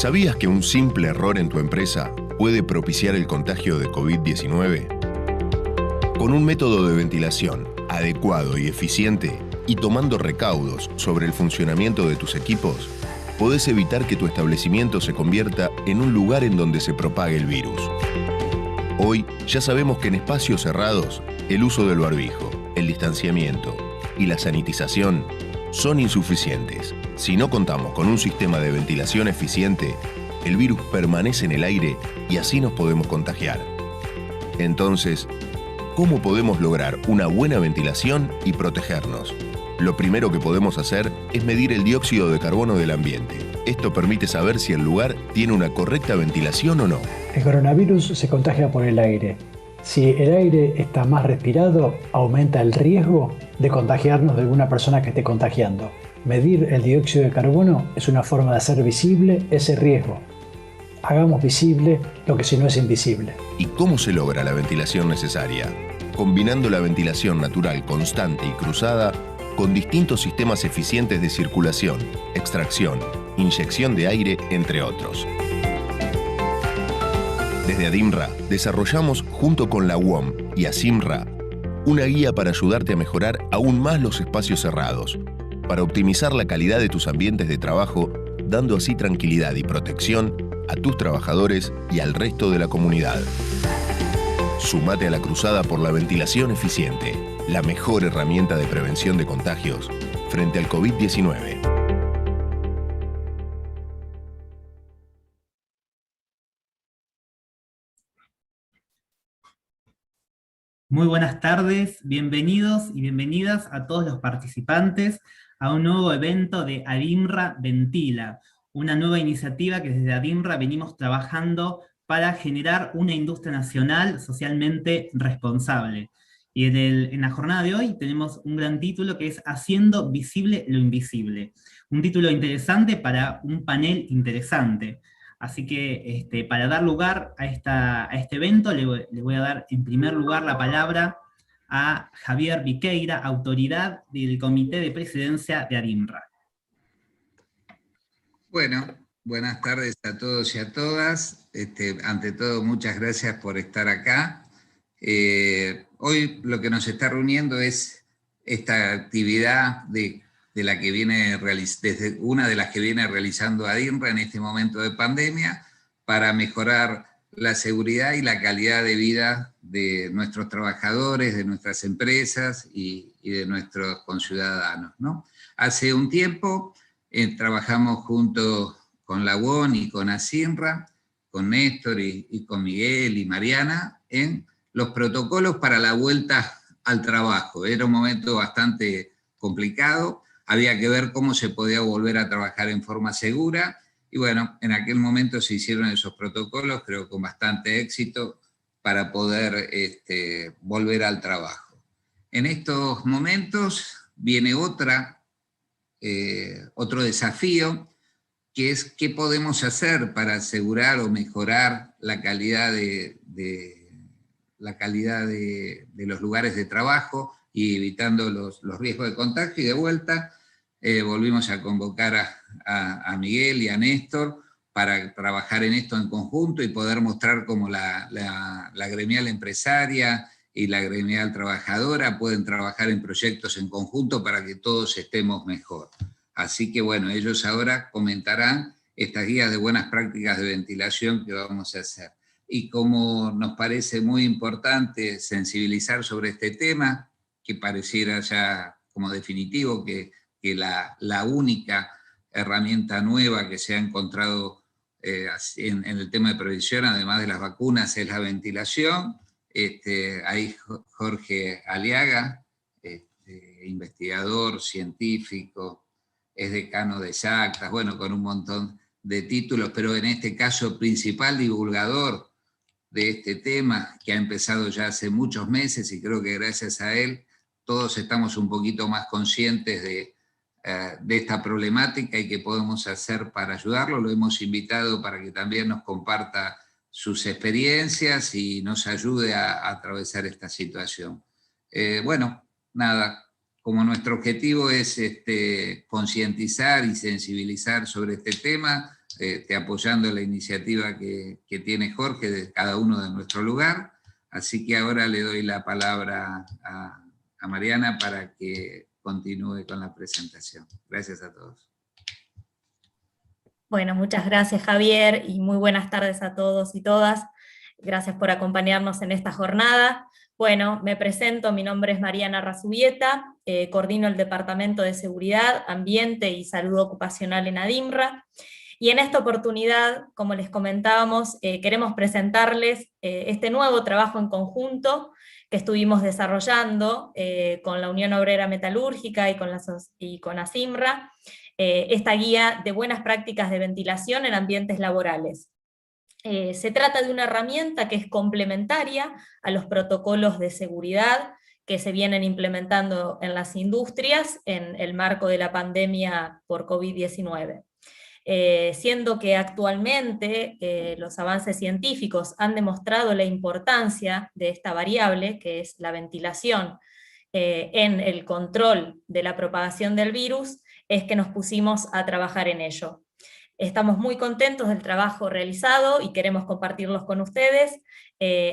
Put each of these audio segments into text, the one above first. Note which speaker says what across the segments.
Speaker 1: ¿Sabías que un simple error en tu empresa puede propiciar el contagio de COVID-19? Con un método de ventilación adecuado y eficiente y tomando recaudos sobre el funcionamiento de tus equipos, podés evitar que tu establecimiento se convierta en un lugar en donde se propague el virus. Hoy ya sabemos que en espacios cerrados, el uso del barbijo, el distanciamiento y la sanitización son insuficientes. Si no contamos con un sistema de ventilación eficiente, el virus permanece en el aire y así nos podemos contagiar. Entonces, ¿cómo podemos lograr una buena ventilación y protegernos? Lo primero que podemos hacer es medir el dióxido de carbono del ambiente. Esto permite saber si el lugar tiene una correcta ventilación o no.
Speaker 2: El coronavirus se contagia por el aire. Si el aire está más respirado, aumenta el riesgo de contagiarnos de alguna persona que esté contagiando. Medir el dióxido de carbono es una forma de hacer visible ese riesgo. Hagamos visible lo que si no es invisible.
Speaker 1: ¿Y cómo se logra la ventilación necesaria? Combinando la ventilación natural constante y cruzada con distintos sistemas eficientes de circulación, extracción, inyección de aire, entre otros. Desde ADIMRA desarrollamos, junto con la UOM y ASIMRA, una guía para ayudarte a mejorar aún más los espacios cerrados, para optimizar la calidad de tus ambientes de trabajo, dando así tranquilidad y protección a tus trabajadores y al resto de la comunidad. Sumate a la cruzada por la ventilación eficiente, la mejor herramienta de prevención de contagios frente al COVID-19.
Speaker 3: Muy buenas tardes, bienvenidos y bienvenidas a todos los participantes a un nuevo evento de ADIMRA Ventila, una nueva iniciativa que desde ADIMRA venimos trabajando para generar una industria nacional socialmente responsable. Y en la jornada de hoy tenemos un gran título que es Haciendo visible lo invisible. Un título interesante para un panel interesante. Así que para dar lugar a este evento, le voy a dar en primer lugar la palabra a Javier Viqueira, autoridad del Comité de Presidencia de ADIMRA.
Speaker 4: Bueno, buenas tardes a todos y a todas. Ante todo, muchas gracias por estar acá. Hoy lo que nos está reuniendo es esta actividad desde una de las que viene realizando ADIMRA en este momento de pandemia para mejorar la seguridad y la calidad de vida de nuestros trabajadores, de nuestras empresas y de nuestros conciudadanos, ¿no? Hace un tiempo trabajamos junto con la UON y con ASIMRA, con Néstor y con Miguel y Mariana, en los protocolos para la vuelta al trabajo. Era un momento bastante complicado, había que ver cómo se podía volver a trabajar en forma segura, y bueno, en aquel momento se hicieron esos protocolos, creo con bastante éxito, para poder volver al trabajo. En estos momentos viene otro desafío, que es qué podemos hacer para asegurar o mejorar la calidad de los lugares de trabajo y evitando los riesgos de contagio. Y de vuelta volvimos a convocar a Miguel y a Néstor para trabajar en esto en conjunto y poder mostrar cómo la gremial empresaria y la gremial trabajadora pueden trabajar en proyectos en conjunto para que todos estemos mejor. Así que bueno, ellos ahora comentarán estas guías de buenas prácticas de ventilación que vamos a hacer. Y como nos parece muy importante sensibilizar sobre este tema, que pareciera ya como definitivo que la única herramienta nueva que se ha encontrado en el tema de prevención, además de las vacunas, es la ventilación. Ahí Jorge Aliaga, investigador, científico, es decano de SACTAS, bueno, con un montón de títulos, pero en este caso principal divulgador de este tema, que ha empezado ya hace muchos meses, y creo que gracias a él todos estamos un poquito más conscientes de esta problemática y qué podemos hacer para ayudarlo. Lo hemos invitado para que también nos comparta sus experiencias y nos ayude a atravesar esta situación. Bueno, nada, como nuestro objetivo es concientizar y sensibilizar sobre este tema, apoyando la iniciativa que tiene Jorge, de cada uno de nuestro lugar. Así que ahora le doy la palabra a Mariana para que continúe con la presentación. Gracias a todos.
Speaker 5: Bueno, muchas gracias Javier y muy buenas tardes a todos y todas. Gracias por acompañarnos en esta jornada. Bueno, me presento, mi nombre es Mariana Razubieta, coordino el Departamento de Seguridad, Ambiente y Salud Ocupacional en ADIMRA, y en esta oportunidad, como les comentábamos, queremos presentarles este nuevo trabajo en conjunto que estuvimos desarrollando con la Unión Obrera Metalúrgica y con ASIMRA, esta guía de buenas prácticas de ventilación en ambientes laborales. Se trata de una herramienta que es complementaria a los protocolos de seguridad que se vienen implementando en las industrias en el marco de la pandemia por COVID-19. Siendo que actualmente los avances científicos han demostrado la importancia de esta variable, que es la ventilación, en el control de la propagación del virus, es que nos pusimos a trabajar en ello. Estamos muy contentos del trabajo realizado y queremos compartirlos con ustedes,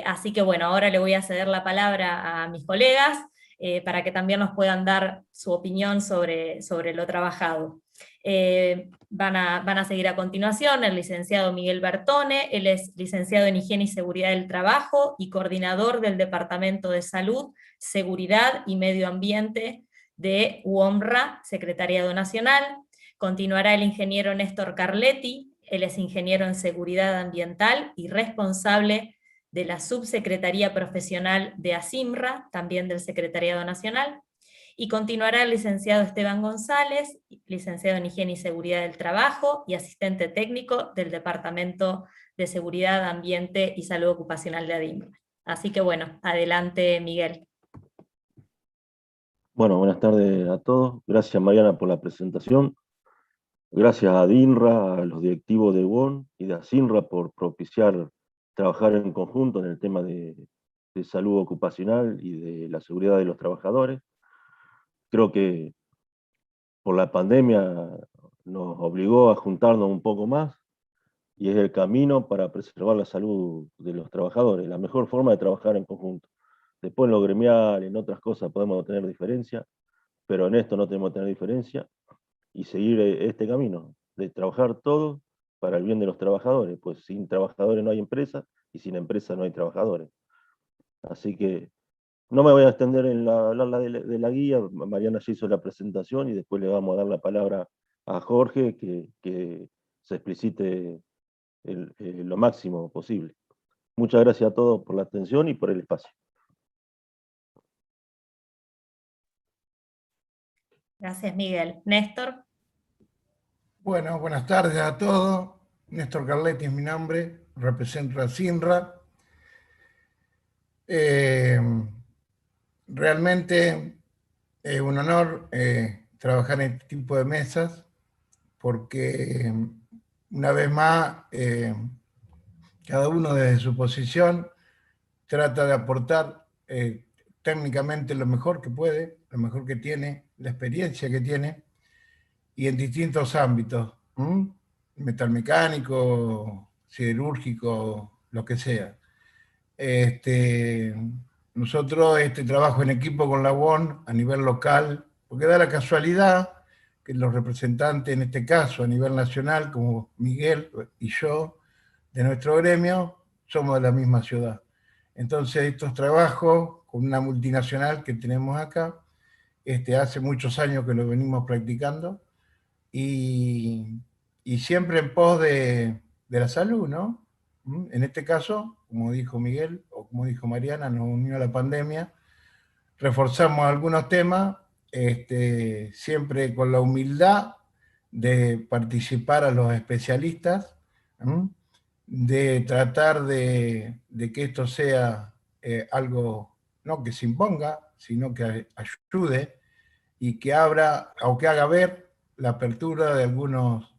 Speaker 5: así que bueno, ahora le voy a ceder la palabra a mis colegas para que también nos puedan dar su opinión sobre lo trabajado. Van a seguir a continuación el licenciado Miguel Bertone, él es licenciado en Higiene y Seguridad del Trabajo y coordinador del Departamento de Salud, Seguridad y Medio Ambiente de UOMRA, Secretariado Nacional. Continuará el ingeniero Néstor Carletti, él es ingeniero en Seguridad Ambiental y responsable de la Subsecretaría Profesional de ASIMRA, también del Secretariado Nacional. Y continuará el licenciado Esteban González, licenciado en Higiene y Seguridad del Trabajo y asistente técnico del Departamento de Seguridad, Ambiente y Salud Ocupacional de ADIMRA. Así que bueno, adelante Miguel.
Speaker 6: Bueno, buenas tardes a todos. Gracias Mariana por la presentación. Gracias a ADIMRA, a los directivos de UON y de ASIMRA por propiciar trabajar en conjunto en el tema de salud ocupacional y de la seguridad de los trabajadores. Creo que por la pandemia nos obligó a juntarnos un poco más y es el camino para preservar la salud de los trabajadores, la mejor forma de trabajar en conjunto. Después en lo gremial, en otras cosas podemos tener diferencia, pero en esto no tenemos que tener diferencia y seguir este camino de trabajar todos para el bien de los trabajadores, pues sin trabajadores no hay empresa y sin empresa no hay trabajadores. Así que no me voy a extender en hablar de la guía, Mariana ya hizo la presentación y después le vamos a dar la palabra a Jorge que se explicite lo máximo posible. Muchas gracias a todos por la atención y por el espacio.
Speaker 5: Gracias Miguel. Néstor.
Speaker 7: Bueno, buenas tardes a todos. Néstor Carletti es mi nombre, represento a SINRA. Realmente es un honor trabajar en este tipo de mesas porque una vez más cada uno desde su posición trata de aportar técnicamente lo mejor que puede, lo mejor que tiene, la experiencia que tiene y en distintos ámbitos, metalmecánico, siderúrgico, lo que sea. Nosotros trabajo en equipo con la UON a nivel local, porque da la casualidad que los representantes, en este caso a nivel nacional, como Miguel y yo, de nuestro gremio, somos de la misma ciudad. Entonces estos trabajos con una multinacional que tenemos acá, hace muchos años que lo venimos practicando, y siempre en pos de la salud, ¿no? En este caso, como dijo Miguel, o como dijo Mariana, nos unió a la pandemia, reforzamos algunos temas, siempre con la humildad de participar a los especialistas, de tratar de que esto sea algo, no que se imponga, sino que ayude y que abra, o que haga ver la apertura de algunos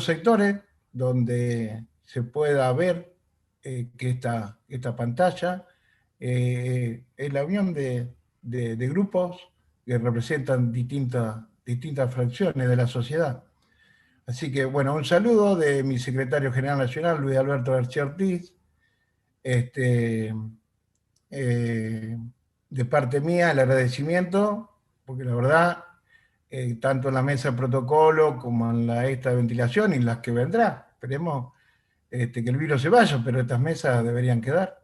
Speaker 7: sectores donde se pueda ver que esta pantalla es la unión de grupos que representan distintas fracciones de la sociedad. Así que, bueno, un saludo de mi secretario general nacional, Luis Alberto García Ortiz. De parte mía, el agradecimiento, porque la verdad, tanto en la mesa de protocolo como en la esta de ventilación y las que vendrá, esperemos que el virus se vaya, pero estas mesas deberían quedar.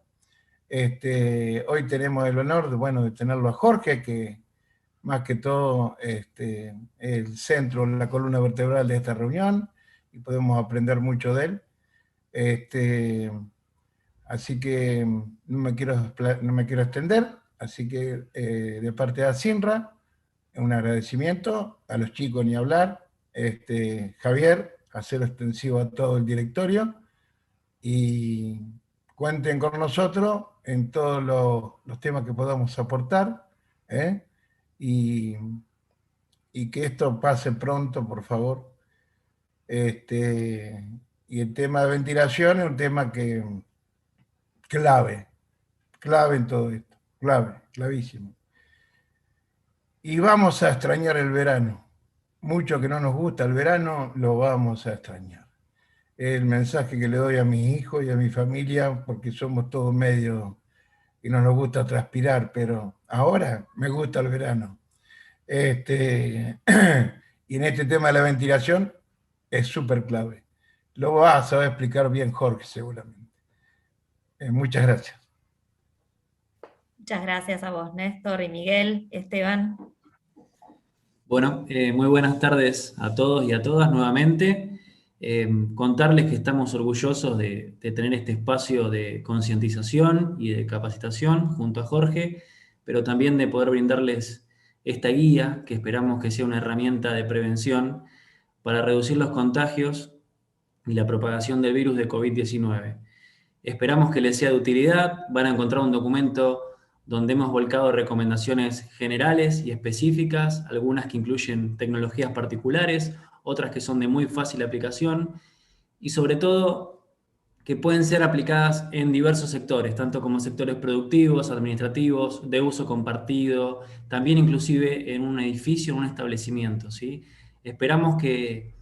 Speaker 7: Hoy tenemos el honor de, bueno, de tenerlo a Jorge, que más que todo el centro, la columna vertebral de esta reunión, y podemos aprender mucho de él. Así que no me quiero extender, así que de parte de ASINRA, un agradecimiento, a los chicos ni hablar, Javier, hacerlo extensivo a todo el directorio, y cuenten con nosotros en todos los temas que podamos aportar, y que esto pase pronto, por favor. Y el tema de ventilación es un tema clave en todo esto, clavísimo. Y vamos a extrañar el verano. Mucho que no nos gusta el verano, lo vamos a extrañar. El mensaje que le doy a mis hijos y a mi familia, porque somos todos medios y no nos gusta transpirar, pero ahora me gusta el verano. Y en este tema de la ventilación es súper clave. Lo va a saber explicar bien Jorge, seguramente. Muchas gracias.
Speaker 5: Muchas gracias a vos, Néstor y Miguel. Esteban.
Speaker 8: Bueno, muy buenas tardes a todos y a todas nuevamente. Contarles que estamos orgullosos de tener este espacio de concientización y de capacitación junto a Jorge, pero también de poder brindarles esta guía que esperamos que sea una herramienta de prevención para reducir los contagios y la propagación del virus de COVID-19. Esperamos que les sea de utilidad. Van a encontrar un documento donde hemos volcado recomendaciones generales y específicas, algunas que incluyen tecnologías particulares, otras que son de muy fácil aplicación, y sobre todo que pueden ser aplicadas en diversos sectores, tanto como sectores productivos, administrativos, de uso compartido, también inclusive en un edificio, en un establecimiento, ¿sí? Esperamos que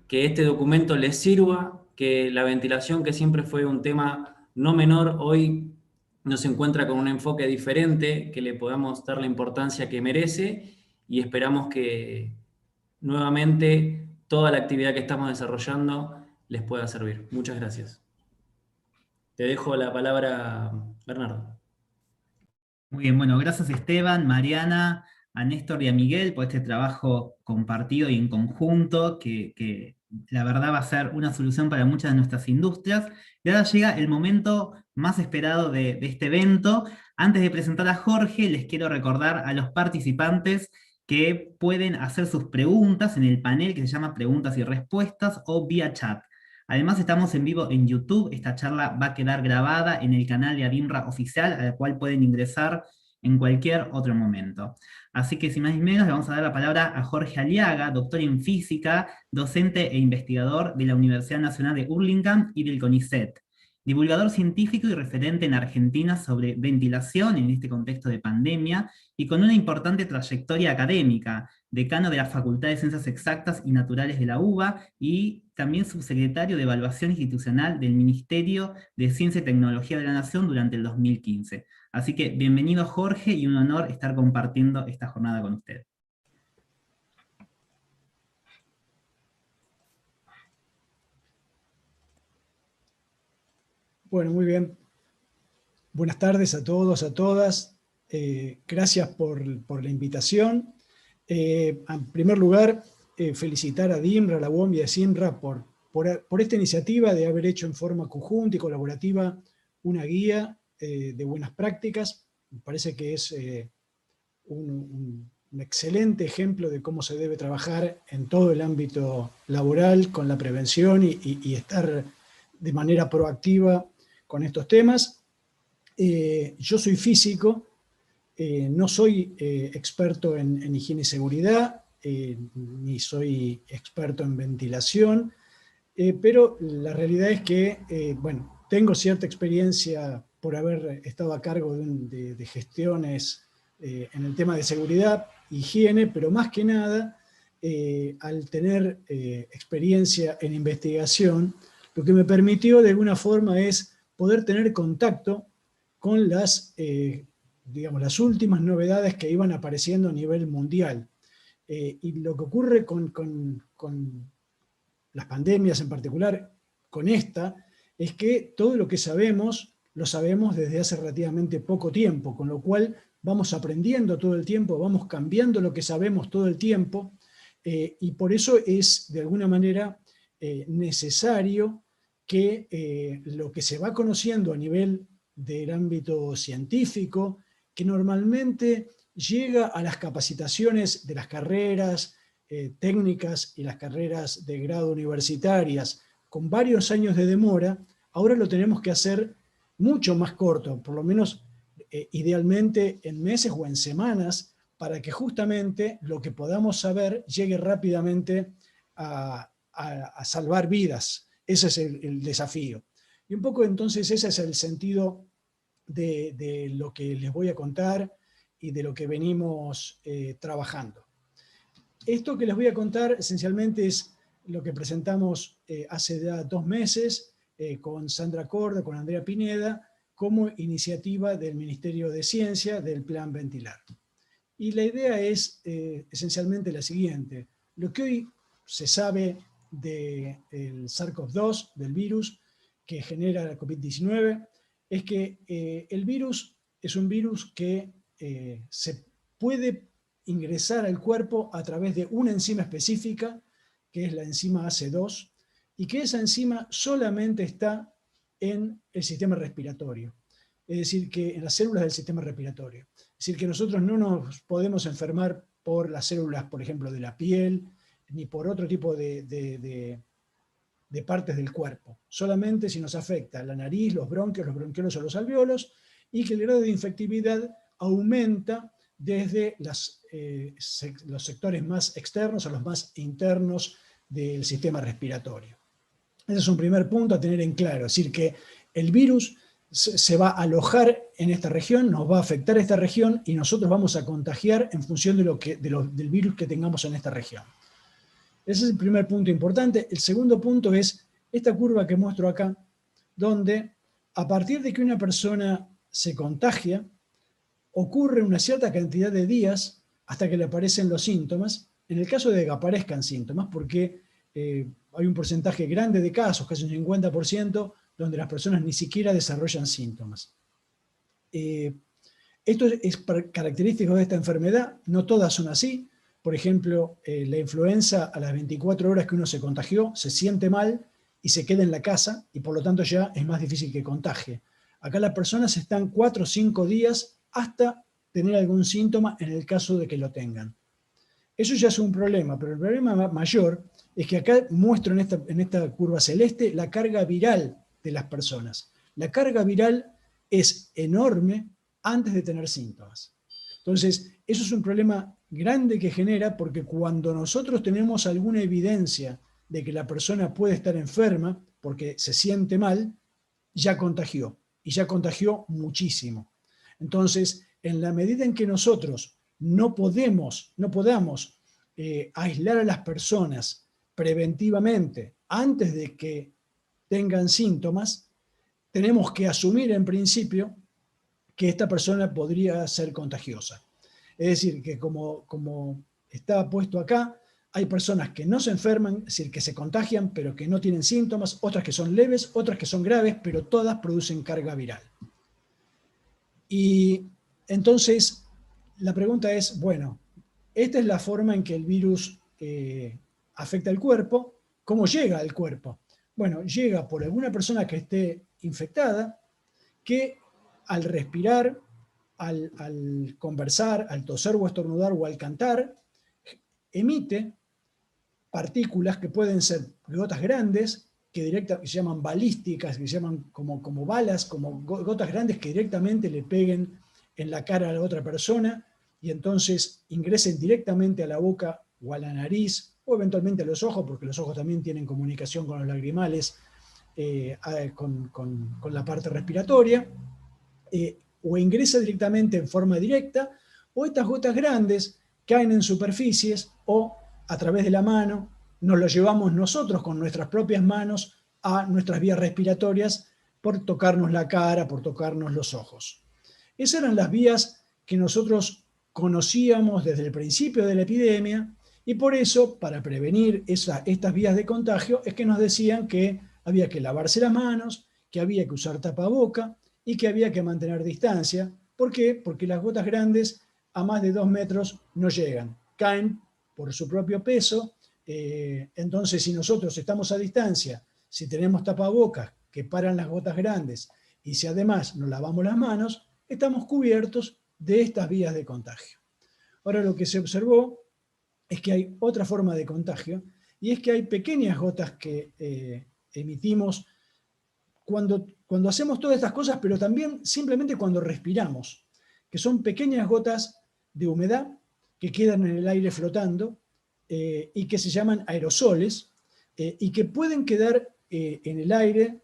Speaker 8: este documento les sirva, que la ventilación, que siempre fue un tema no menor, hoy nos encuentra con un enfoque diferente, que le podamos dar la importancia que merece, y esperamos que nuevamente toda la actividad que estamos desarrollando les pueda servir. Muchas gracias. Te dejo la palabra, Bernardo.
Speaker 3: Muy bien, bueno, gracias Esteban, Mariana, a Néstor y a Miguel por este trabajo compartido y en conjunto, que la verdad va a ser una solución para muchas de nuestras industrias. Y ahora llega el momento más esperado de este evento. Antes de presentar a Jorge, les quiero recordar a los participantes que pueden hacer sus preguntas en el panel que se llama Preguntas y Respuestas o vía chat. Además estamos en vivo en YouTube, esta charla va a quedar grabada en el canal de ADINRA oficial, al cual pueden ingresar en cualquier otro momento. Así que sin más ni menos le vamos a dar la palabra a Jorge Aliaga, doctor en física, docente e investigador de la Universidad Nacional de Hurlingham y del CONICET. Divulgador científico y referente en Argentina sobre ventilación en este contexto de pandemia, y con una importante trayectoria académica, decano de la Facultad de Ciencias Exactas y Naturales de la UBA, y también subsecretario de Evaluación Institucional del Ministerio de Ciencia y Tecnología de la Nación durante el 2015. Así que bienvenido Jorge, y un honor estar compartiendo esta jornada con usted.
Speaker 2: Bueno, muy bien. Buenas tardes a todos, a todas. Gracias por la invitación. En primer lugar, felicitar a DINRA, a la UOM y a SINRA por esta iniciativa de haber hecho en forma conjunta y colaborativa una guía de buenas prácticas. Me parece que es un excelente ejemplo de cómo se debe trabajar en todo el ámbito laboral con la prevención y estar de manera proactiva con estos temas. Yo soy físico, no soy experto en higiene y seguridad, ni soy experto en ventilación, pero la realidad es que, bueno, tengo cierta experiencia por haber estado a cargo de gestiones en el tema de seguridad, higiene, pero más que nada al tener experiencia en investigación, lo que me permitió de alguna forma es poder tener contacto con digamos, las últimas novedades que iban apareciendo a nivel mundial. Y lo que ocurre con las pandemias en particular, con esta, es que todo lo que sabemos, lo sabemos desde hace relativamente poco tiempo, con lo cual vamos aprendiendo todo el tiempo, vamos cambiando lo que sabemos todo el tiempo, y por eso es, de alguna manera, necesario que lo que se va conociendo a nivel del ámbito científico, que normalmente llega a las capacitaciones de las carreras técnicas y las carreras de grado universitarias con varios años de demora, ahora lo tenemos que hacer mucho más corto, por lo menos idealmente en meses o en semanas, para que justamente lo que podamos saber llegue rápidamente a salvar vidas. Ese es el desafío. Y un poco entonces ese es el sentido de lo que les voy a contar y de lo que venimos trabajando. Esto que les voy a contar esencialmente es lo que presentamos hace ya 2 meses con Sandra Corda, con Andrea Pineda, como iniciativa del Ministerio de Ciencia del Plan Ventilar. Y la idea es esencialmente la siguiente. Lo que hoy se sabe del SARS-CoV-2, del virus que genera la COVID-19, es que el virus es un virus que se puede ingresar al cuerpo a través de una enzima específica, que es la enzima AC2, y que esa enzima solamente está en el sistema respiratorio, es decir, que en las células del sistema respiratorio. Es decir, que nosotros no nos podemos enfermar por las células, por ejemplo, de la piel, ni por otro tipo de partes del cuerpo. Solamente si nos afecta la nariz, los bronquiolos o los alveolos, y que el grado de infectividad aumenta desde los sectores más externos a los más internos del sistema respiratorio. Ese es un primer punto a tener en claro, es decir, que el virus se va a alojar en esta región, nos va a afectar esta región y nosotros vamos a contagiar en función del virus que tengamos en esta región. Ese es el primer punto importante. El segundo punto es esta curva que muestro acá, donde a partir de que una persona se contagia, ocurre una cierta cantidad de días hasta que le aparecen los síntomas, en el caso de que aparezcan síntomas, porque hay un porcentaje grande de casos, casi un 50%, donde las personas ni siquiera desarrollan síntomas. Esto es característico de esta enfermedad, no todas son así. Por ejemplo, la influenza, a las 24 horas que uno se contagió, se siente mal y se queda en la casa, y por lo tanto ya es más difícil que contagie. Acá las personas están 4 o 5 días hasta tener algún síntoma en el caso de que lo tengan. Eso ya es un problema, pero el problema mayor es que acá muestro en esta curva celeste la carga viral de las personas. La carga viral es enorme antes de tener síntomas. Entonces, eso es un problema grande que genera, porque cuando nosotros tenemos alguna evidencia de que la persona puede estar enferma porque se siente mal, ya contagió, y ya contagió muchísimo. Entonces, en la medida en que nosotros no podamos aislar a las personas preventivamente antes de que tengan síntomas, tenemos que asumir en principio que esta persona podría ser contagiosa. Es decir, que como está puesto acá, hay personas que no se enferman, es decir, que se contagian, pero que no tienen síntomas, otras que son leves, otras que son graves, pero todas producen carga viral. Y entonces, la pregunta es, bueno, esta es la forma en que el virus afecta al cuerpo. ¿Cómo llega al cuerpo? Bueno, llega por alguna persona que esté infectada, que al respirar, al conversar, al toser o estornudar o al cantar, emite partículas que pueden ser gotas grandes, que se llaman balísticas, que se llaman como balas, como gotas grandes que directamente le peguen en la cara a la otra persona y entonces ingresen directamente a la boca o a la nariz o eventualmente a los ojos, porque los ojos también tienen comunicación con los lagrimales, con la parte respiratoria, o ingresa directamente en forma directa, o estas gotas grandes caen en superficies o a través de la mano, nos lo llevamos nosotros con nuestras propias manos a nuestras vías respiratorias por tocarnos la cara, por tocarnos los ojos. Esas eran las vías que nosotros conocíamos desde el principio de la epidemia, y por eso, para prevenir estas vías de contagio, es que nos decían que había que lavarse las manos, que había que usar tapaboca y que había que mantener distancia. ¿Por qué? Porque las gotas grandes a más de 2 metros no llegan, caen por su propio peso. Entonces, si nosotros estamos a distancia, si tenemos tapabocas que paran las gotas grandes y si además nos lavamos las manos, estamos cubiertos de estas vías de contagio. Ahora, lo que se observó es que hay otra forma de contagio, y es que hay pequeñas gotas que emitimos cuando hacemos todas estas cosas, pero también simplemente cuando respiramos, que son pequeñas gotas de humedad que quedan en el aire flotando y que se llaman aerosoles y que pueden quedar en el aire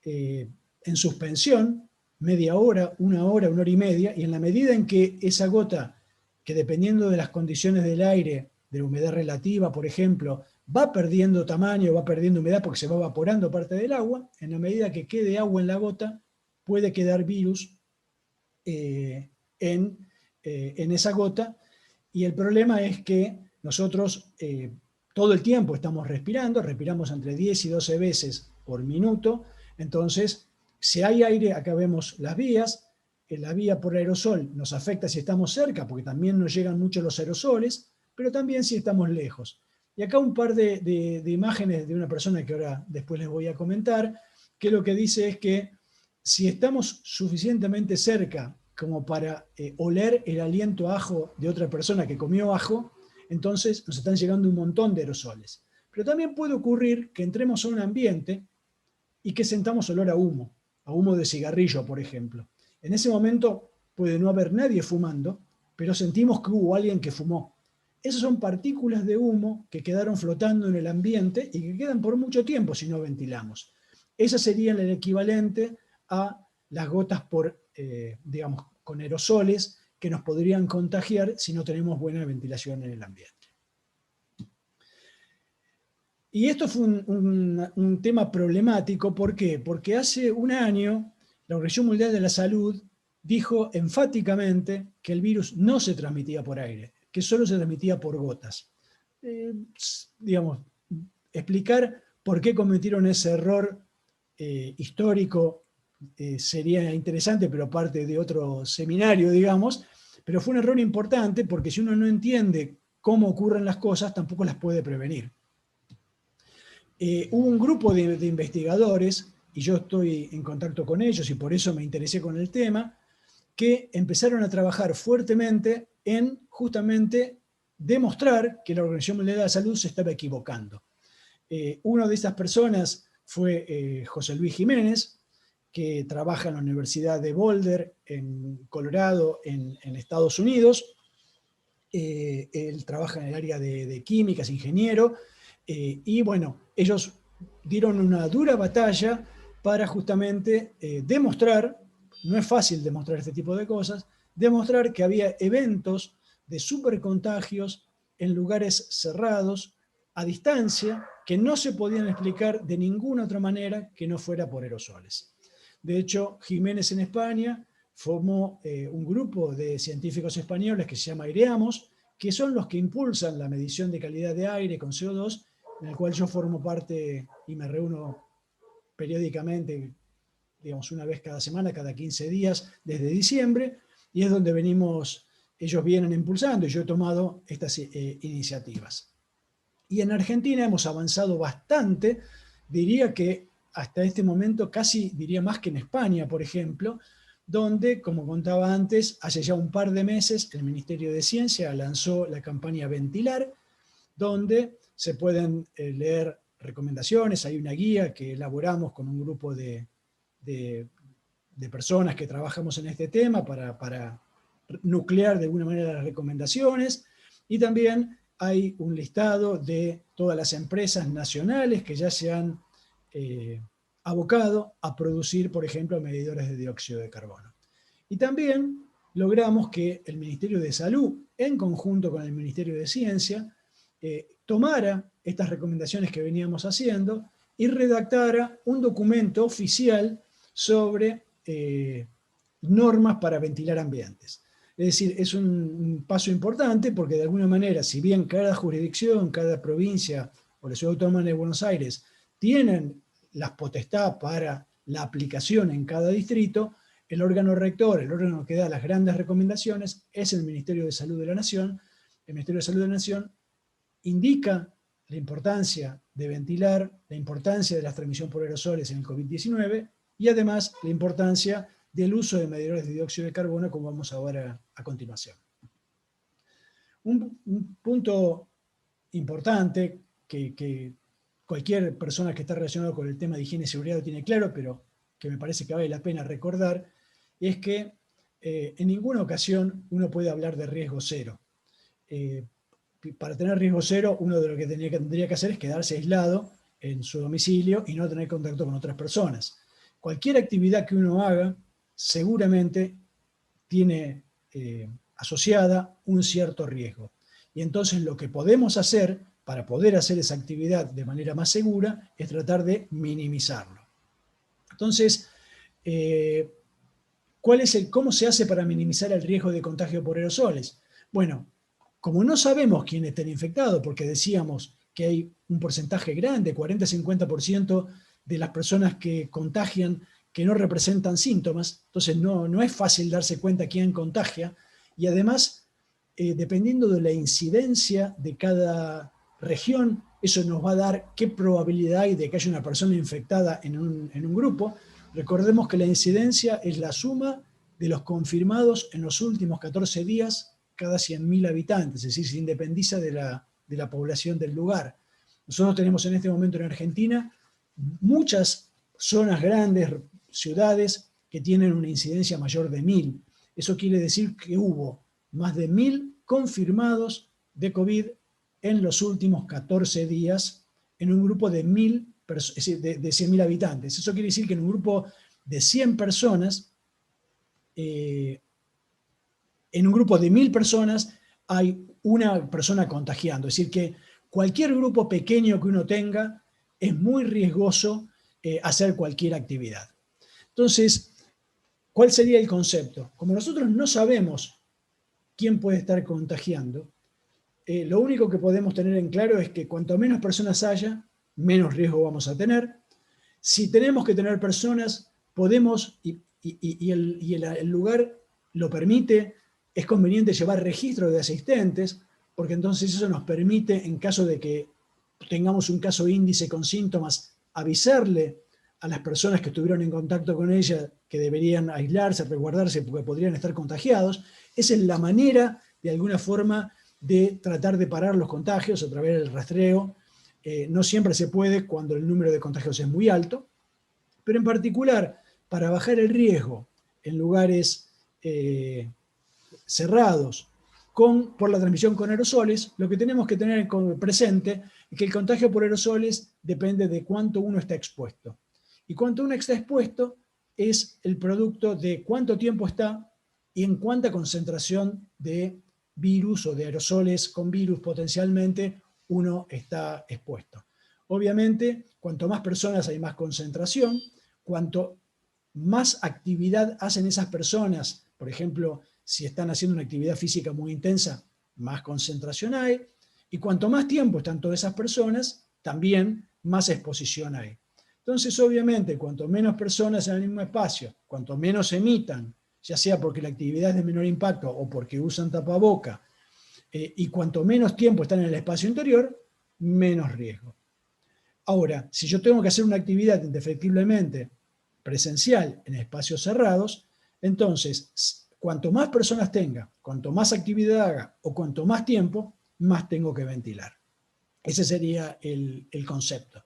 Speaker 2: en suspensión media hora, una hora y media, y en la medida en que esa gota, que dependiendo de las condiciones del aire, de la humedad relativa, por ejemplo, va perdiendo tamaño, va perdiendo humedad porque se va evaporando parte del agua, en la medida que quede agua en la gota, puede quedar virus en esa gota, y el problema es que nosotros todo el tiempo estamos respiramos entre 10 y 12 veces por minuto. Entonces, si hay aire, acá vemos las vías. La vía por aerosol nos afecta si estamos cerca, porque también nos llegan mucho los aerosoles, pero también si estamos lejos. Y acá un par de imágenes de una persona que ahora después les voy a comentar, que lo que dice es que si estamos suficientemente cerca como para oler el aliento a ajo de otra persona que comió ajo, entonces nos están llegando un montón de aerosoles. Pero también puede ocurrir que entremos a un ambiente y que sentamos olor a humo de cigarrillo, por ejemplo. En ese momento puede no haber nadie fumando, pero sentimos que hubo alguien que fumó. Esas son partículas de humo que quedaron flotando en el ambiente y que quedan por mucho tiempo si no ventilamos. Esas serían el equivalente a las gotas digamos, con aerosoles que nos podrían contagiar si no tenemos buena ventilación en el ambiente. Y esto fue un tema problemático. ¿Por qué? Porque hace un año la Organización Mundial de la Salud dijo enfáticamente que el virus no se transmitía por aire, que solo se transmitía por gotas. Digamos, explicar por qué cometieron ese error histórico sería interesante, pero parte de otro seminario, digamos, pero fue un error importante porque si uno no entiende cómo ocurren las cosas, tampoco las puede prevenir. Hubo un grupo de investigadores, y yo estoy en contacto con ellos y por eso me interesé con el tema, que empezaron a trabajar fuertemente en justamente demostrar que la Organización Mundial de la Salud se estaba equivocando. Una de estas personas fue José Luis Jiménez, que trabaja en la Universidad de Boulder, en Colorado, en Estados Unidos. Él trabaja en el área de química, es ingeniero, y bueno, ellos dieron una dura batalla para justamente demostrar, no es fácil demostrar este tipo de cosas, demostrar que había eventos de supercontagios en lugares cerrados, a distancia, que no se podían explicar de ninguna otra manera que no fuera por aerosoles. De hecho, Jiménez en España formó un grupo de científicos españoles que se llama Aireamos, que son los que impulsan la medición de calidad de aire con CO2, en el cual yo formo parte y me reúno periódicamente, digamos una vez cada semana, cada 15 días, desde diciembre, y es donde ellos vienen impulsando, y yo he tomado estas iniciativas. Y en Argentina hemos avanzado bastante, diría que hasta este momento casi diría más que en España, por ejemplo, donde, como contaba antes, hace ya un par de meses el Ministerio de Ciencia lanzó la campaña Ventilar, donde se pueden leer recomendaciones. Hay una guía que elaboramos con un grupo de personas que trabajamos en este tema para nuclear de alguna manera las recomendaciones, y también hay un listado de todas las empresas nacionales que ya se han abocado a producir, por ejemplo, medidores de dióxido de carbono. Y también logramos que el Ministerio de Salud, en conjunto con el Ministerio de Ciencia, tomara estas recomendaciones que veníamos haciendo y redactara un documento oficial sobre normas para ventilar ambientes. Es decir, es un paso importante porque de alguna manera, si bien cada jurisdicción, cada provincia o la Ciudad Autónoma de Buenos Aires tienen las potestad para la aplicación en cada distrito, el órgano rector, el órgano que da las grandes recomendaciones, es el Ministerio de Salud de la Nación. El Ministerio de Salud de la Nación indica la importancia de ventilar, la importancia de la transmisión por aerosoles en el COVID-19 y además la importancia del uso de medidores de dióxido de carbono, como vamos a ver a continuación. Un punto importante que cualquier persona que está relacionada con el tema de higiene y seguridad lo tiene claro, pero que me parece que vale la pena recordar, es que en ninguna ocasión uno puede hablar de riesgo cero. Para tener riesgo cero, uno de lo que tendría que hacer es quedarse aislado en su domicilio y no tener contacto con otras personas. Cualquier actividad que uno haga seguramente tiene asociada un cierto riesgo. Y entonces lo que podemos hacer para poder hacer esa actividad de manera más segura es tratar de minimizarlo. Entonces, ¿cómo se hace para minimizar el riesgo de contagio por aerosoles? Bueno, como no sabemos quién está infectado, porque decíamos que hay un porcentaje grande, 40-50% de las personas que contagian que no representan síntomas, entonces no es fácil darse cuenta quién contagia, y además, dependiendo de la incidencia de cada región, eso nos va a dar qué probabilidad hay de que haya una persona infectada en un grupo. Recordemos que la incidencia es la suma de los confirmados en los últimos 14 días cada 100.000 habitantes, es decir, se independiza de la población del lugar. Nosotros tenemos en este momento en Argentina muchas zonas grandes, ciudades, que tienen una incidencia mayor de 1.000. Eso quiere decir que hubo más de 1.000 confirmados de COVID en los últimos 14 días en un grupo de 100.000 habitantes. Eso quiere decir que en un grupo de 100 personas, en un grupo de 1.000 personas hay una persona contagiando. Es decir, que cualquier grupo pequeño que uno tenga es muy riesgoso hacer cualquier actividad. Entonces, ¿cuál sería el concepto? Como nosotros no sabemos quién puede estar contagiando, lo único que podemos tener en claro es que cuanto menos personas haya, menos riesgo vamos a tener. Si tenemos que tener personas, podemos, y el lugar lo permite, es conveniente llevar registro de asistentes, porque entonces eso nos permite, en caso de que tengamos un caso índice con síntomas, avisarle a las personas que estuvieron en contacto con ella que deberían aislarse, resguardarse, porque podrían estar contagiados. Esa es la manera, de alguna forma, de tratar de parar los contagios a través del rastreo. No siempre se puede cuando el número de contagios es muy alto, pero en particular, para bajar el riesgo en lugares cerrados por la transmisión con aerosoles, lo que tenemos que tener presente es que el contagio por aerosoles depende de cuánto uno está expuesto. Y cuánto uno está expuesto es el producto de cuánto tiempo está y en cuánta concentración de virus o de aerosoles con virus potencialmente uno está expuesto. Obviamente, cuanto más personas hay más concentración, cuanto más actividad hacen esas personas, por ejemplo, si están haciendo una actividad física muy intensa, más concentración hay, y cuanto más tiempo están todas esas personas, también más exposición hay. Entonces, obviamente, cuanto menos personas en el mismo espacio, cuanto menos emitan, ya sea porque la actividad es de menor impacto o porque usan tapaboca, y cuanto menos tiempo están en el espacio interior, menos riesgo. Ahora, si yo tengo que hacer una actividad indefectiblemente presencial en espacios cerrados, entonces, cuanto más personas tenga, cuanto más actividad haga o cuanto más tiempo, más tengo que ventilar. Ese sería el concepto.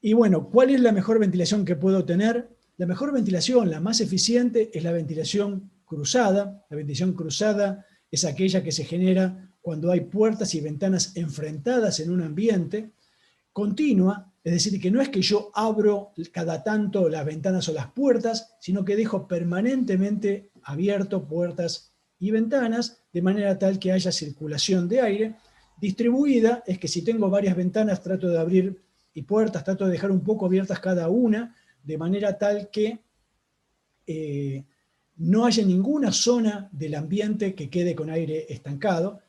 Speaker 2: Y bueno, ¿cuál es la mejor ventilación que puedo tener? La mejor ventilación, la más eficiente, es la ventilación cruzada. La ventilación cruzada es aquella que se genera cuando hay puertas y ventanas enfrentadas en un ambiente, continua, es decir, que no es que yo abro cada tanto las ventanas o las puertas, sino que dejo permanentemente abierto puertas y ventanas, de manera tal que haya circulación de aire, Distribuida es que si tengo varias ventanas trato de abrir y puertas, trato de dejar un poco abiertas cada una, de manera tal que no haya ninguna zona del ambiente que quede con aire estancado.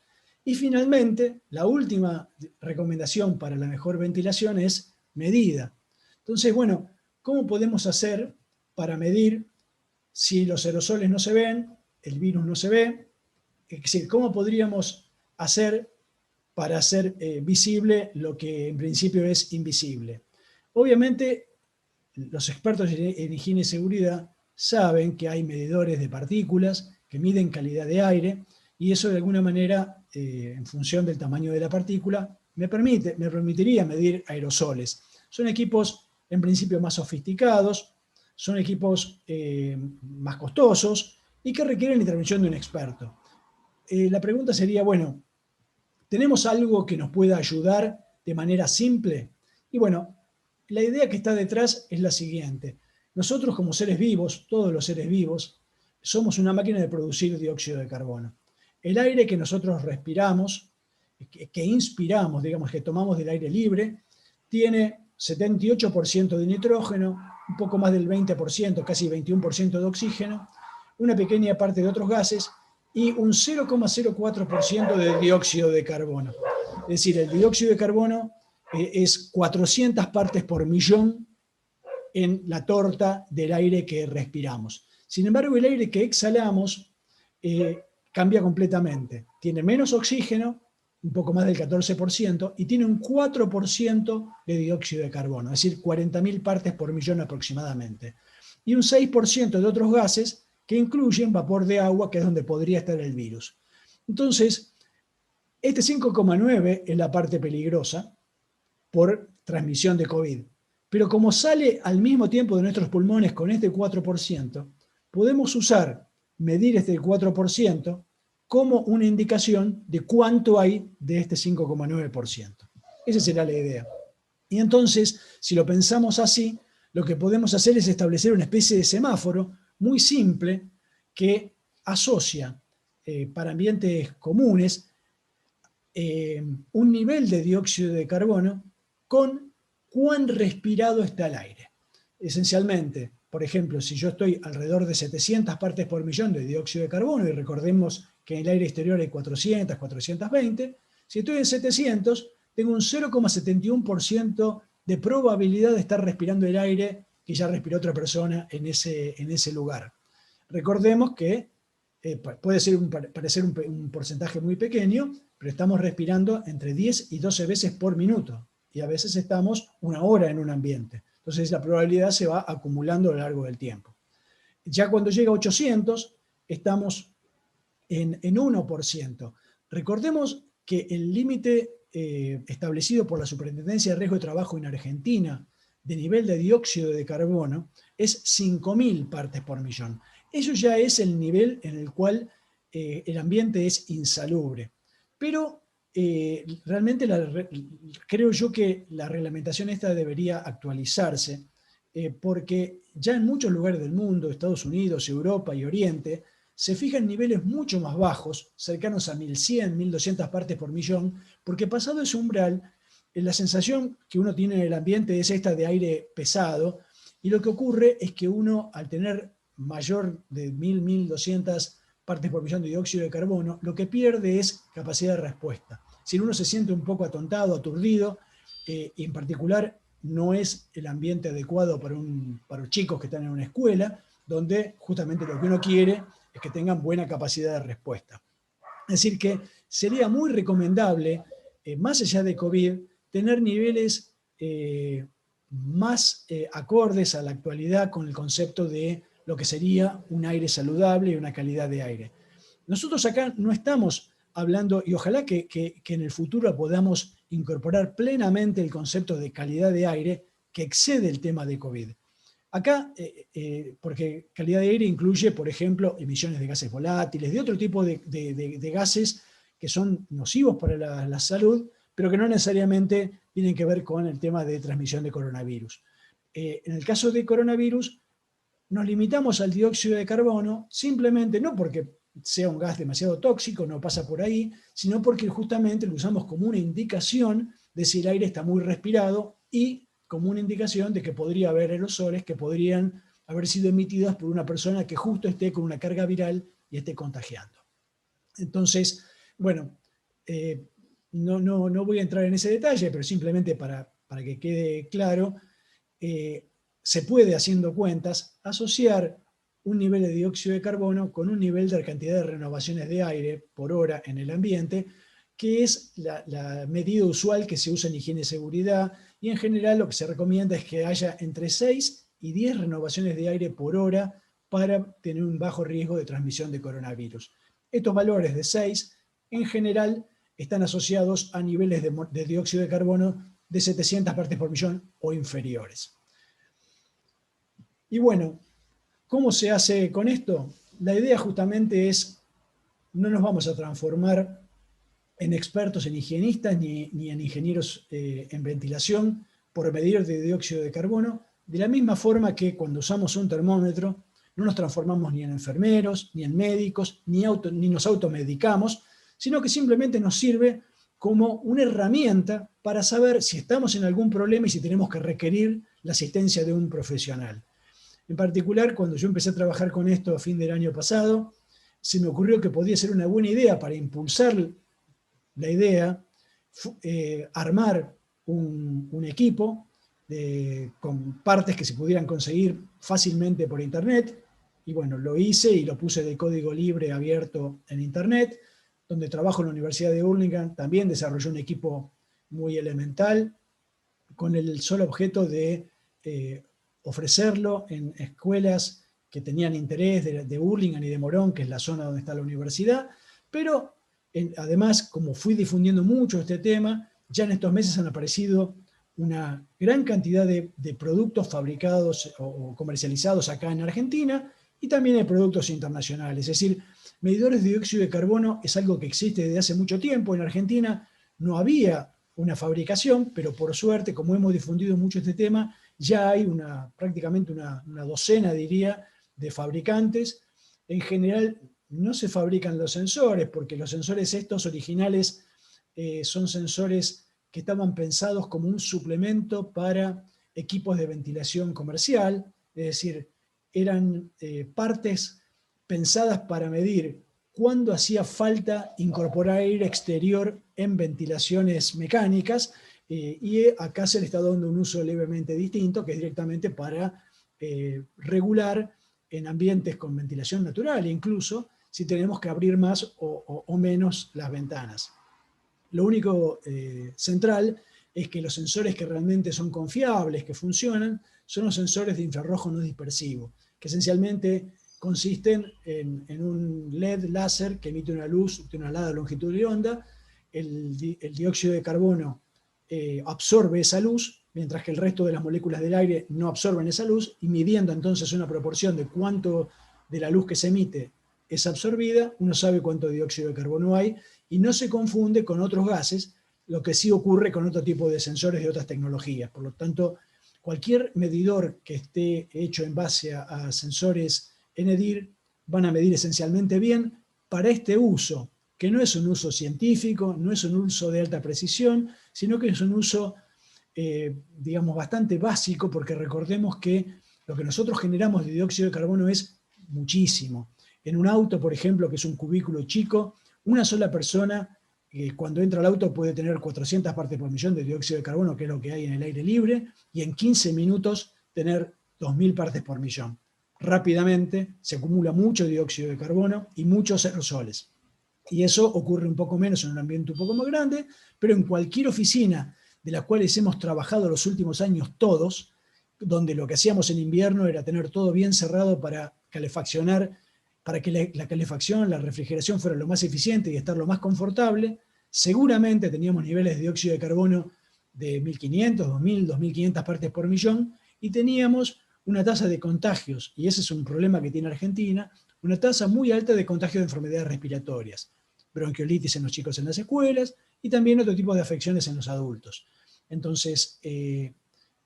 Speaker 2: Y finalmente, la última recomendación para la mejor ventilación es medida. Entonces, bueno, ¿cómo podemos hacer para medir si los aerosoles no se ven, el virus no se ve? Es decir, ¿cómo podríamos hacer para hacer visible lo que en principio es invisible? Obviamente, los expertos en higiene y seguridad saben que hay medidores de partículas que miden calidad de aire, y eso de alguna manera, en función del tamaño de la partícula, me permitiría medir aerosoles. Son equipos en principio más sofisticados, son equipos más costosos y que requieren la intervención de un experto. La pregunta sería, bueno, ¿tenemos algo que nos pueda ayudar de manera simple? Y bueno, la idea que está detrás es la siguiente. Nosotros como seres vivos, todos los seres vivos, somos una máquina de producir dióxido de carbono. El aire que nosotros respiramos, que inspiramos, digamos, que tomamos del aire libre, tiene 78% de nitrógeno, un poco más del 20%, casi 21% de oxígeno, una pequeña parte de otros gases y un 0,04% de dióxido de carbono. Es decir, el dióxido de carbono es 400 partes por millón en la torta del aire que respiramos. Sin embargo, el aire que exhalamos cambia completamente. Tiene menos oxígeno, un poco más del 14%, y tiene un 4% de dióxido de carbono, es decir, 40.000 partes por millón aproximadamente. Y un 6% de otros gases que incluyen vapor de agua, que es donde podría estar el virus. Entonces, este 5,9 es la parte peligrosa por transmisión de COVID. Pero como sale al mismo tiempo de nuestros pulmones con este 4%, podemos medir este 4% como una indicación de cuánto hay de este 5,9%. Esa será la idea. Y entonces, si lo pensamos así, lo que podemos hacer es establecer una especie de semáforo muy simple que asocia para ambientes comunes un nivel de dióxido de carbono con cuán respirado está el aire. Esencialmente, por ejemplo, si yo estoy alrededor de 700 partes por millón de dióxido de carbono, y recordemos que en el aire exterior hay 400, 420, si estoy en 700, tengo un 0,71% de probabilidad de estar respirando el aire que ya respiró otra persona en ese lugar. Recordemos que puede parecer un porcentaje muy pequeño, pero estamos respirando entre 10 y 12 veces por minuto, y a veces estamos una hora en un ambiente. Entonces la probabilidad se va acumulando a lo largo del tiempo. Ya cuando llega a 800, estamos en 1%. Recordemos que el límite establecido por la Superintendencia de Riesgo de Trabajo en Argentina de nivel de dióxido de carbono es 5.000 partes por millón. Eso ya es el nivel en el cual el ambiente es insalubre. Pero realmente creo yo que la reglamentación esta debería actualizarse porque ya en muchos lugares del mundo, Estados Unidos, Europa y Oriente, se fijan niveles mucho más bajos, cercanos a 1.100, 1.200 partes por millón, porque pasado ese umbral, la sensación que uno tiene en el ambiente es esta de aire pesado, y lo que ocurre es que uno, al tener mayor de 1.000, 1.200 partes por millón de dióxido de carbono, lo que pierde es capacidad de respuesta. Si uno se siente un poco atontado, aturdido, y en particular no es el ambiente adecuado para los chicos que están en una escuela, donde justamente lo que uno quiere es que tengan buena capacidad de respuesta. Es decir que sería muy recomendable, más allá de COVID, tener niveles más acordes a la actualidad con el concepto de lo que sería un aire saludable y una calidad de aire. Nosotros acá no estamos hablando, y ojalá que en el futuro podamos incorporar plenamente el concepto de calidad de aire que excede el tema de COVID. Acá, porque calidad de aire incluye, por ejemplo, emisiones de gases volátiles, de otro tipo de gases que son nocivos para la salud, pero que no necesariamente tienen que ver con el tema de transmisión de coronavirus. En el caso de coronavirus, nos limitamos al dióxido de carbono simplemente no porque sea un gas demasiado tóxico, no pasa por ahí, sino porque justamente lo usamos como una indicación de si el aire está muy respirado y como una indicación de que podría haber aerosoles que podrían haber sido emitidos por una persona que justo esté con una carga viral y esté contagiando. Entonces, bueno, no voy a entrar en ese detalle, pero simplemente para que quede claro, se puede, haciendo cuentas, asociar un nivel de dióxido de carbono con un nivel de cantidad de renovaciones de aire por hora en el ambiente, que es la medida usual que se usa en higiene y seguridad, y en general lo que se recomienda es que haya entre 6 y 10 renovaciones de aire por hora para tener un bajo riesgo de transmisión de coronavirus. Estos valores de 6, en general, están asociados a niveles de dióxido de carbono de 700 partes por millón o inferiores. Y bueno, ¿cómo se hace con esto? La idea justamente es, no nos vamos a transformar en expertos en higienistas ni en ingenieros en ventilación por medir de dióxido de carbono, de la misma forma que cuando usamos un termómetro no nos transformamos ni en enfermeros, ni en médicos, ni nos automedicamos, sino que simplemente nos sirve como una herramienta para saber si estamos en algún problema y si tenemos que requerir la asistencia de un profesional. En particular, cuando yo empecé a trabajar con esto a fin del año pasado, se me ocurrió que podía ser una buena idea para impulsar la idea, armar un equipo con partes que se pudieran conseguir fácilmente por internet, y bueno, lo hice y lo puse de código libre abierto en internet. Donde trabajo en la Universidad de Hurlingham también desarrolló un equipo muy elemental con el solo objeto de ofrecerlo en escuelas que tenían interés de Hurlingham y de Morón, que es la zona donde está la universidad, pero además, como fui difundiendo mucho este tema, ya en estos meses han aparecido una gran cantidad de productos fabricados o comercializados acá en Argentina, y también hay productos internacionales. Es decir, medidores de dióxido de carbono es algo que existe desde hace mucho tiempo. En Argentina no había una fabricación, pero por suerte, como hemos difundido mucho este tema, ya hay prácticamente una docena, diría, de fabricantes. En general no se fabrican los sensores, porque los sensores estos originales son sensores que estaban pensados como un suplemento para equipos de ventilación comercial, es decir, eran partes pensadas para medir cuándo hacía falta incorporar aire exterior en ventilaciones mecánicas, y acá se le está dando un uso levemente distinto, que es directamente para regular en ambientes con ventilación natural, incluso si tenemos que abrir más o menos las ventanas. Lo único central es que los sensores que realmente son confiables, que funcionan, son los sensores de infrarrojo no dispersivo, que esencialmente consisten en un LED láser que emite una luz de una larga longitud de onda. El dióxido de carbono absorbe esa luz, mientras que el resto de las moléculas del aire no absorben esa luz, y midiendo entonces una proporción de cuánto de la luz que se emite es absorbida, uno sabe cuánto dióxido de carbono hay, y no se confunde con otros gases, lo que sí ocurre con otro tipo de sensores de otras tecnologías. Por lo tanto, cualquier medidor que esté hecho en base a sensores ENEDIR van a medir esencialmente bien para este uso, que no es un uso científico, no es un uso de alta precisión, sino que es un uso, digamos, bastante básico, porque recordemos que lo que nosotros generamos de dióxido de carbono es muchísimo. En un auto, por ejemplo, que es un cubículo chico, una sola persona cuando entra al auto puede tener 400 partes por millón de dióxido de carbono, que es lo que hay en el aire libre, y en 15 minutos tener 2000 partes por millón. Rápidamente se acumula mucho dióxido de carbono y muchos aerosoles. Y eso ocurre un poco menos en un ambiente un poco más grande, pero en cualquier oficina de las cuales hemos trabajado los últimos años todos, donde lo que hacíamos en invierno era tener todo bien cerrado para calefaccionar, para que la calefacción, la refrigeración fuera lo más eficiente y estar lo más confortable, seguramente teníamos niveles de dióxido de carbono de 1500, 2000, 2500 partes por millón, y teníamos una tasa de contagios, y ese es un problema que tiene Argentina, una tasa muy alta de contagio de enfermedades respiratorias, bronquiolitis en los chicos en las escuelas, y también otro tipo de afecciones en los adultos. Entonces,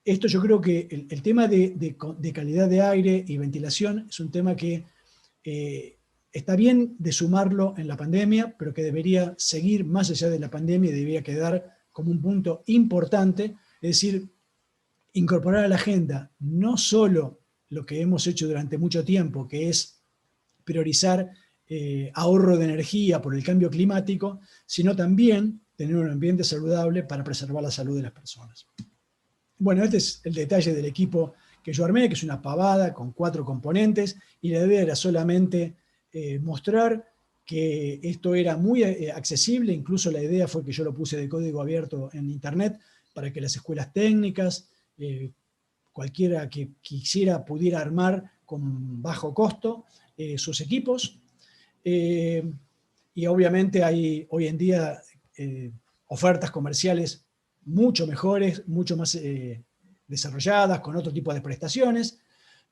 Speaker 2: esto yo creo que el tema de calidad de aire y ventilación es un tema que está bien de sumarlo en la pandemia, pero que debería seguir más allá de la pandemia y debería quedar como un punto importante, es decir, incorporar a la agenda no solo lo que hemos hecho durante mucho tiempo, que es priorizar ahorro de energía por el cambio climático, sino también tener un ambiente saludable para preservar la salud de las personas. Bueno, este es el detalle del equipo que yo armé, que es una pavada con 4 componentes, y la idea era solamente mostrar que esto era muy accesible. Incluso la idea fue que yo lo puse de código abierto en internet para que las escuelas técnicas, cualquiera que quisiera, pudiera armar con bajo costo sus equipos. Y obviamente hay hoy en día ofertas comerciales mucho mejores, mucho más desarrolladas, con otro tipo de prestaciones.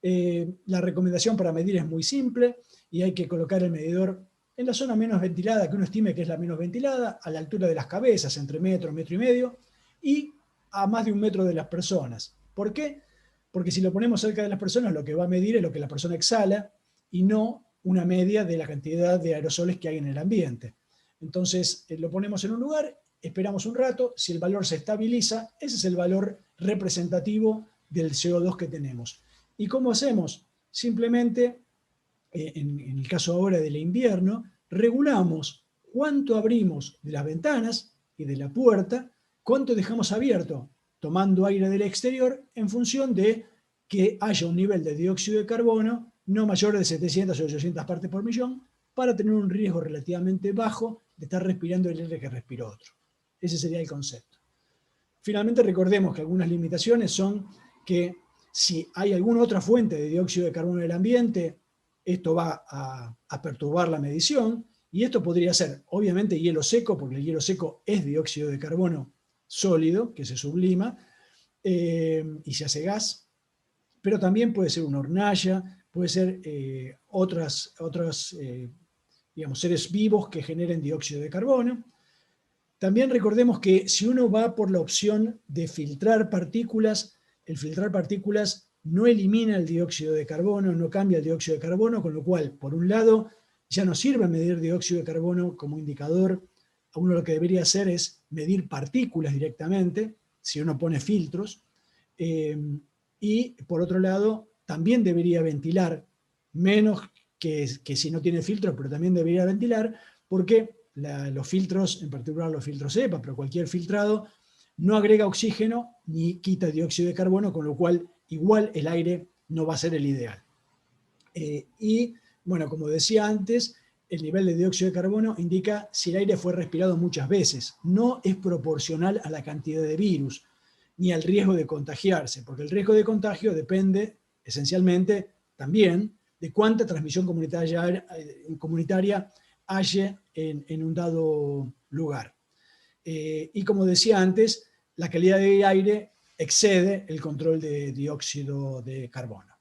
Speaker 2: La recomendación para medir es muy simple y hay que colocar el medidor en la zona menos ventilada, que uno estime que es la menos ventilada, a la altura de las cabezas, entre metro, metro y medio, y a más de 1 metro de las personas. ¿Por qué? Porque si lo ponemos cerca de las personas, lo que va a medir es lo que la persona exhala y no una media de la cantidad de aerosoles que hay en el ambiente. Entonces lo ponemos en un lugar, esperamos un rato, si el valor se estabiliza, ese es el valor representativo del CO2 que tenemos. ¿Y cómo hacemos? Simplemente, en el caso ahora del invierno, regulamos cuánto abrimos de las ventanas y de la puerta, cuánto dejamos abierto, tomando aire del exterior en función de que haya un nivel de dióxido de carbono no mayor de 700 o 800 partes por millón, para tener un riesgo relativamente bajo de estar respirando el aire que respiró otro. Ese sería el concepto. Finalmente, recordemos que algunas limitaciones son que si hay alguna otra fuente de dióxido de carbono en el ambiente, esto va a perturbar la medición, y esto podría ser, obviamente, hielo seco, porque el hielo seco es dióxido de carbono sólido, que se sublima, y se hace gas, pero también puede ser una hornalla, puede ser otros seres vivos que generen dióxido de carbono. También recordemos que si uno va por la opción de filtrar partículas, el filtrar partículas no elimina el dióxido de carbono, no cambia el dióxido de carbono, con lo cual, por un lado, ya no sirve medir dióxido de carbono como indicador. Uno lo que debería hacer es medir partículas directamente, si uno pone filtros, y por otro lado, también debería ventilar, menos que si no tiene filtros, pero también debería ventilar, porque los filtros, en particular los filtros EPA, pero cualquier filtrado, no agrega oxígeno ni quita dióxido de carbono, con lo cual igual el aire no va a ser el ideal. Y bueno, como decía antes, el nivel de dióxido de carbono indica si el aire fue respirado muchas veces. No es proporcional a la cantidad de virus, ni al riesgo de contagiarse, porque el riesgo de contagio depende esencialmente también de cuánta transmisión comunitaria haya en un dado lugar. Y como decía antes, la calidad del aire excede el control de dióxido de carbono.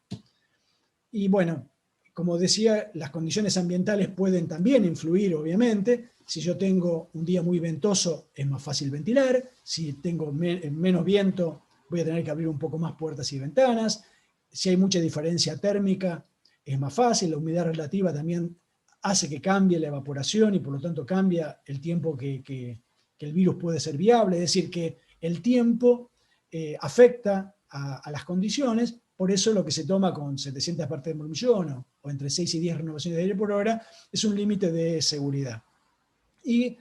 Speaker 2: Y bueno, como decía, las condiciones ambientales pueden también influir, obviamente. Si yo tengo un día muy ventoso, es más fácil ventilar. Si tengo menos viento, voy a tener que abrir un poco más puertas y ventanas. Si hay mucha diferencia térmica, es más fácil. La humedad relativa también hace que cambie la evaporación y por lo tanto cambia el tiempo que el virus puede ser viable. Es decir, que el tiempo afecta a las condiciones. Por eso lo que se toma con 700 partes por millón o entre 6 y 10 renovaciones de aire por hora es un límite de seguridad. Y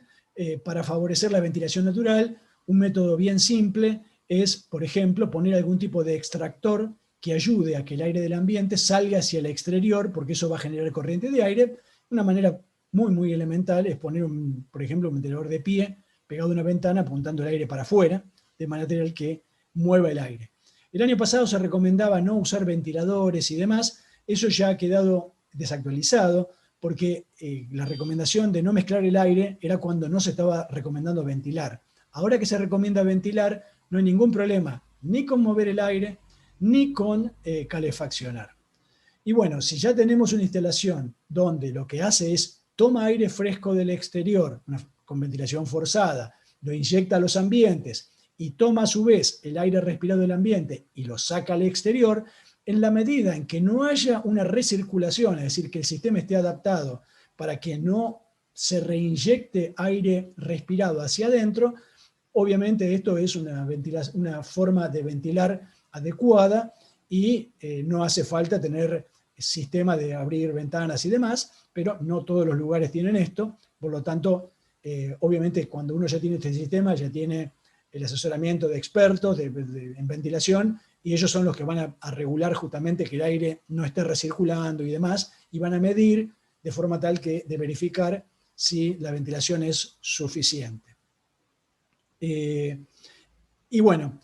Speaker 2: para favorecer la ventilación natural, un método bien simple es, por ejemplo, poner algún tipo de extractor que ayude a que el aire del ambiente salga hacia el exterior, porque eso va a generar corriente de aire. Una manera muy, muy elemental es poner, por ejemplo, un ventilador de pie pegado a una ventana apuntando el aire para afuera, de manera que mueva el aire. El año pasado se recomendaba no usar ventiladores y demás. Eso ya ha quedado desactualizado, porque la recomendación de no mezclar el aire era cuando no se estaba recomendando ventilar. Ahora que se recomienda ventilar, no hay ningún problema ni con mover el aire, ni con calefaccionar. Y bueno, si ya tenemos una instalación donde lo que hace es toma aire fresco del exterior, con ventilación forzada, lo inyecta a los ambientes y toma a su vez el aire respirado del ambiente y lo saca al exterior, en la medida en que no haya una recirculación, es decir, que el sistema esté adaptado para que no se reinyecte aire respirado hacia adentro, obviamente esto es una forma de ventilar adecuada y no hace falta tener sistema de abrir ventanas y demás, pero no todos los lugares tienen esto, por lo tanto, obviamente cuando uno ya tiene este sistema, ya tiene el asesoramiento de expertos en ventilación, y ellos son los que van a regular justamente que el aire no esté recirculando y demás, y van a medir de forma tal que de verificar si la ventilación es suficiente. Y bueno,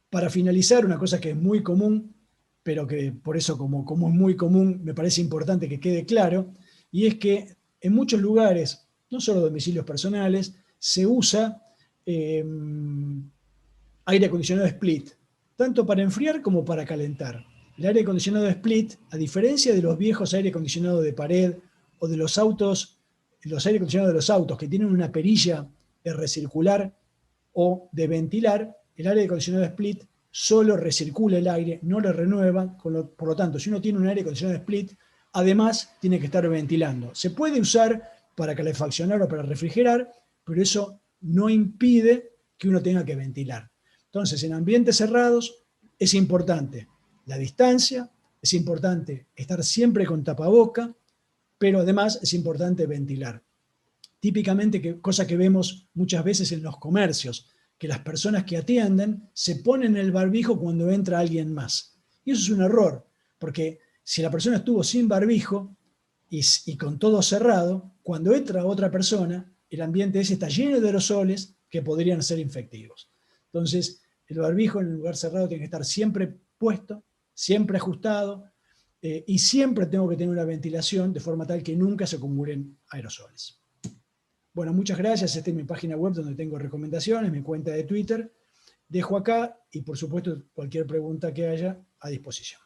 Speaker 2: para finalizar, una cosa que es muy común, pero que por eso como es muy común, me parece importante que quede claro, y es que en muchos lugares, no solo domicilios personales, se usa aire acondicionado split, tanto para enfriar como para calentar. El aire acondicionado split, a diferencia de los viejos aire acondicionado de pared o de los autos, los aire acondicionados de los autos que tienen una perilla de recircular o de ventilar, el aire acondicionado split solo recircula el aire, no lo renueva, por lo tanto, si uno tiene un aire acondicionado split, además tiene que estar ventilando. Se puede usar para calefaccionar o para refrigerar, pero eso no impide que uno tenga que ventilar. Entonces, en ambientes cerrados es importante la distancia, es importante estar siempre con tapaboca, pero además es importante ventilar. Típicamente, cosa que vemos muchas veces en los comercios, que las personas que atienden se ponen el barbijo cuando entra alguien más. Y eso es un error, porque si la persona estuvo sin barbijo y con todo cerrado, cuando entra otra persona, el ambiente ese está lleno de aerosoles que podrían ser infectivos. Entonces, el barbijo en un lugar cerrado tiene que estar siempre puesto, siempre ajustado, y siempre tengo que tener una ventilación de forma tal que nunca se acumulen aerosoles. Bueno, muchas gracias. Esta es mi página web donde tengo recomendaciones, mi cuenta de Twitter. Dejo acá y, por supuesto, cualquier pregunta que haya, a disposición.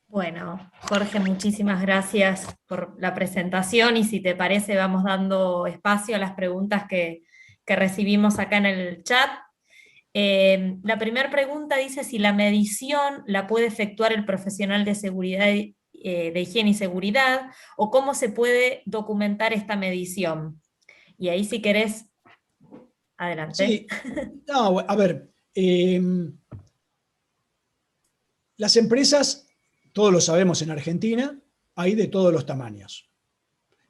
Speaker 5: Bueno, Jorge, muchísimas gracias por la presentación y si te parece vamos dando espacio a las preguntas que recibimos acá en el chat. La primera pregunta dice si la medición la puede efectuar el profesional de seguridad, de higiene y seguridad, o cómo se puede documentar esta medición. Y ahí si querés, adelante.
Speaker 2: Sí, no, a ver, las empresas, todos lo sabemos en Argentina, hay de todos los tamaños.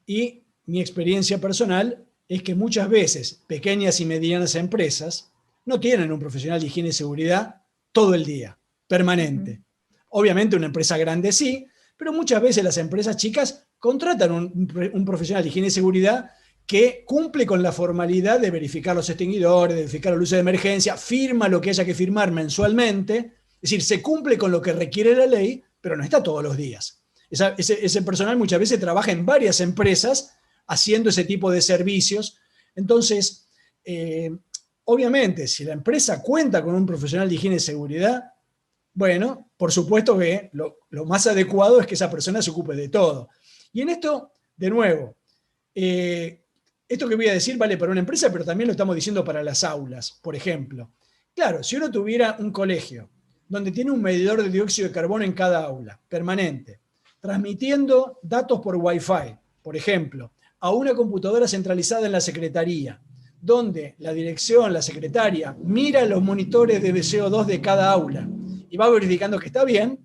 Speaker 2: Y mi experiencia personal es que muchas veces pequeñas y medianas empresas no tienen un profesional de higiene y seguridad todo el día, permanente. Obviamente una empresa grande sí, pero muchas veces las empresas chicas contratan un profesional de higiene y seguridad que cumple con la formalidad de verificar los extinguidores, de verificar la luz de emergencia, firma lo que haya que firmar mensualmente, es decir, se cumple con lo que requiere la ley, pero no está todos los días. Ese personal muchas veces trabaja en varias empresas haciendo ese tipo de servicios. Entonces, obviamente, si la empresa cuenta con un profesional de higiene y seguridad, bueno, por supuesto que lo más adecuado es que esa persona se ocupe de todo. Y en esto, de nuevo, esto que voy a decir vale para una empresa, pero también lo estamos diciendo para las aulas, por ejemplo. Claro, si uno tuviera un colegio donde tiene un medidor de dióxido de carbono en cada aula, permanente, transmitiendo datos por Wi-Fi, por ejemplo, a una computadora centralizada en la secretaría, donde la dirección, la secretaria, mira los monitores de CO2 de cada aula y va verificando que está bien,